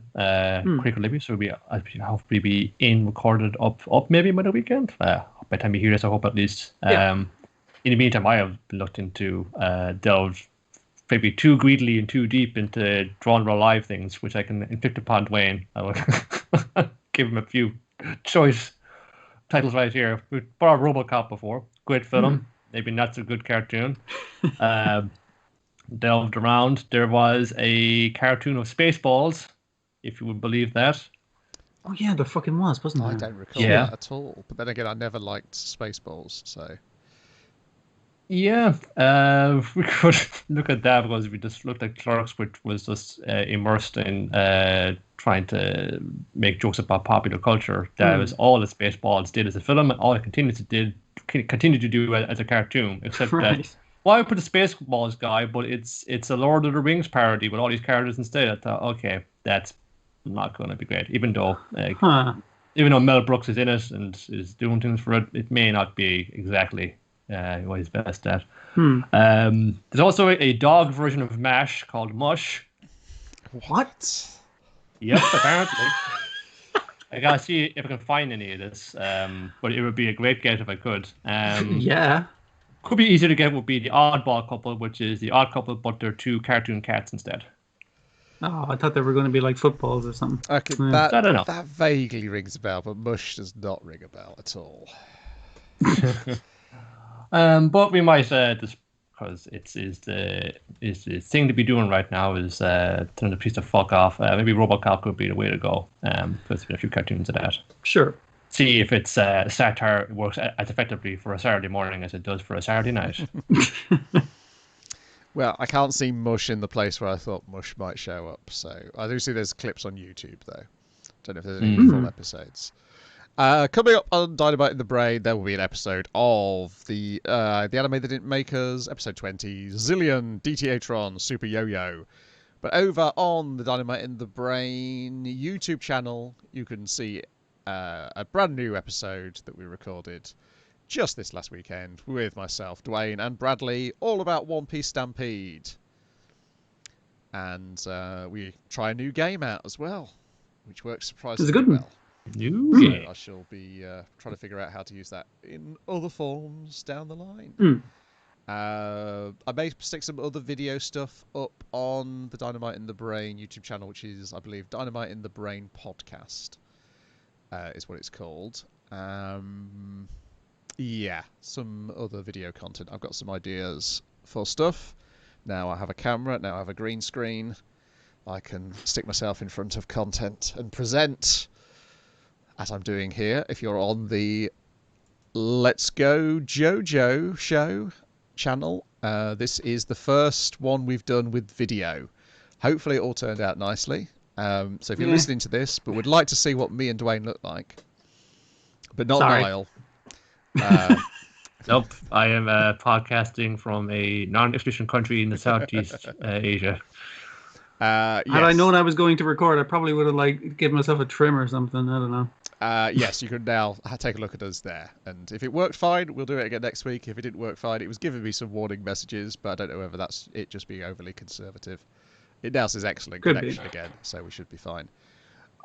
quickly, so I'll hopefully be recorded up maybe by the weekend. By the time you hear this, I hope at least. In the meantime, I have looked into delved maybe too greedily and too deep into drawn raw live things, which I can inflict upon Dwayne. I will give him a few choice titles right here. We've brought RoboCop before. Great film. Maybe not so good cartoon. Delved around. There was a cartoon of Spaceballs, if you would believe that. Oh yeah, there fucking was, wasn't there? I don't recall that at all. But then again, I never liked Spaceballs, so... Yeah, we could look at that because we just looked at Clerks, which was just immersed in trying to make jokes about popular culture. That was all that Spaceballs did as a film, and all it continued to do as a cartoon. Except that, why put the Spaceballs guy? But it's a Lord of the Rings parody with all these characters instead. I thought, okay, that's not going to be great. Even though Mel Brooks is in it and is doing things for it, it may not be exactly. What he's best at. There's also a dog version of MASH called Mush. What? Yep, apparently. I gotta see if I can find any of this, but it would be a great get if I could. Could be easier to get would be the Oddball Couple, which is the Odd Couple, but they're two cartoon cats instead. Oh, I thought they were going to be like footballs or something. Okay, I don't know. That vaguely rings a bell, but Mush does not ring a bell at all. But we might just because it's the thing to be doing right now is telling the police to fuck off. Maybe RoboCop could be the way to go. Because there's been a few cartoons of that. Sure. See if it's satire works as effectively for a Saturday morning as it does for a Saturday night. Well, I can't see Mush in the place where I thought Mush might show up. So I do see there's clips on YouTube though. Don't know if there's any full episodes. Coming up on Dynamite in the Brain, there will be an episode of the anime that didn't make us, episode 20, Zillion, DTA-tron, Super Yo-Yo. But over on the Dynamite in the Brain YouTube channel, you can see a brand new episode that we recorded just this last weekend with myself, Dwayne, and Bradley, all about One Piece Stampede. And we try a new game out as well, which works surprisingly well. I shall be trying to figure out how to use that in other forms down the line. I may stick some other video stuff up on the Dynamite in the Brain YouTube channel, which is, I believe, Dynamite in the Brain Podcast is what it's called. Yeah, some other video content. I've got some ideas for stuff. Now I have a camera, now I have a green screen. I can stick myself in front of content and present, as I'm doing here. If you're on the Let's Go JoJo show channel, this is the first one we've done with video. Hopefully it all turned out nicely. So if you're listening to this but would like to see what me and Dwayne look like, but not Niall. Nope, I am podcasting from a non-efficient country in the Southeast Asia. Had I known I was going to record, I probably would have given myself a trim or something. I don't know. Yes, you can now take a look at us there. And if it worked fine, we'll do it again next week. If it didn't work fine, it was giving me some warning messages, but I don't know whether that's it just being overly conservative. It now says excellent connection again, so we should be fine.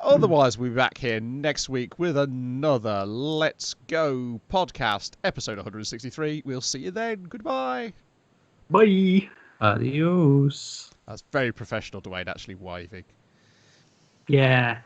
Otherwise, we'll be back here next week with another Let's Go podcast, episode 163. We'll see you then. Goodbye. Bye. Adios. That's very professional, Dwayne, actually waving. Yeah.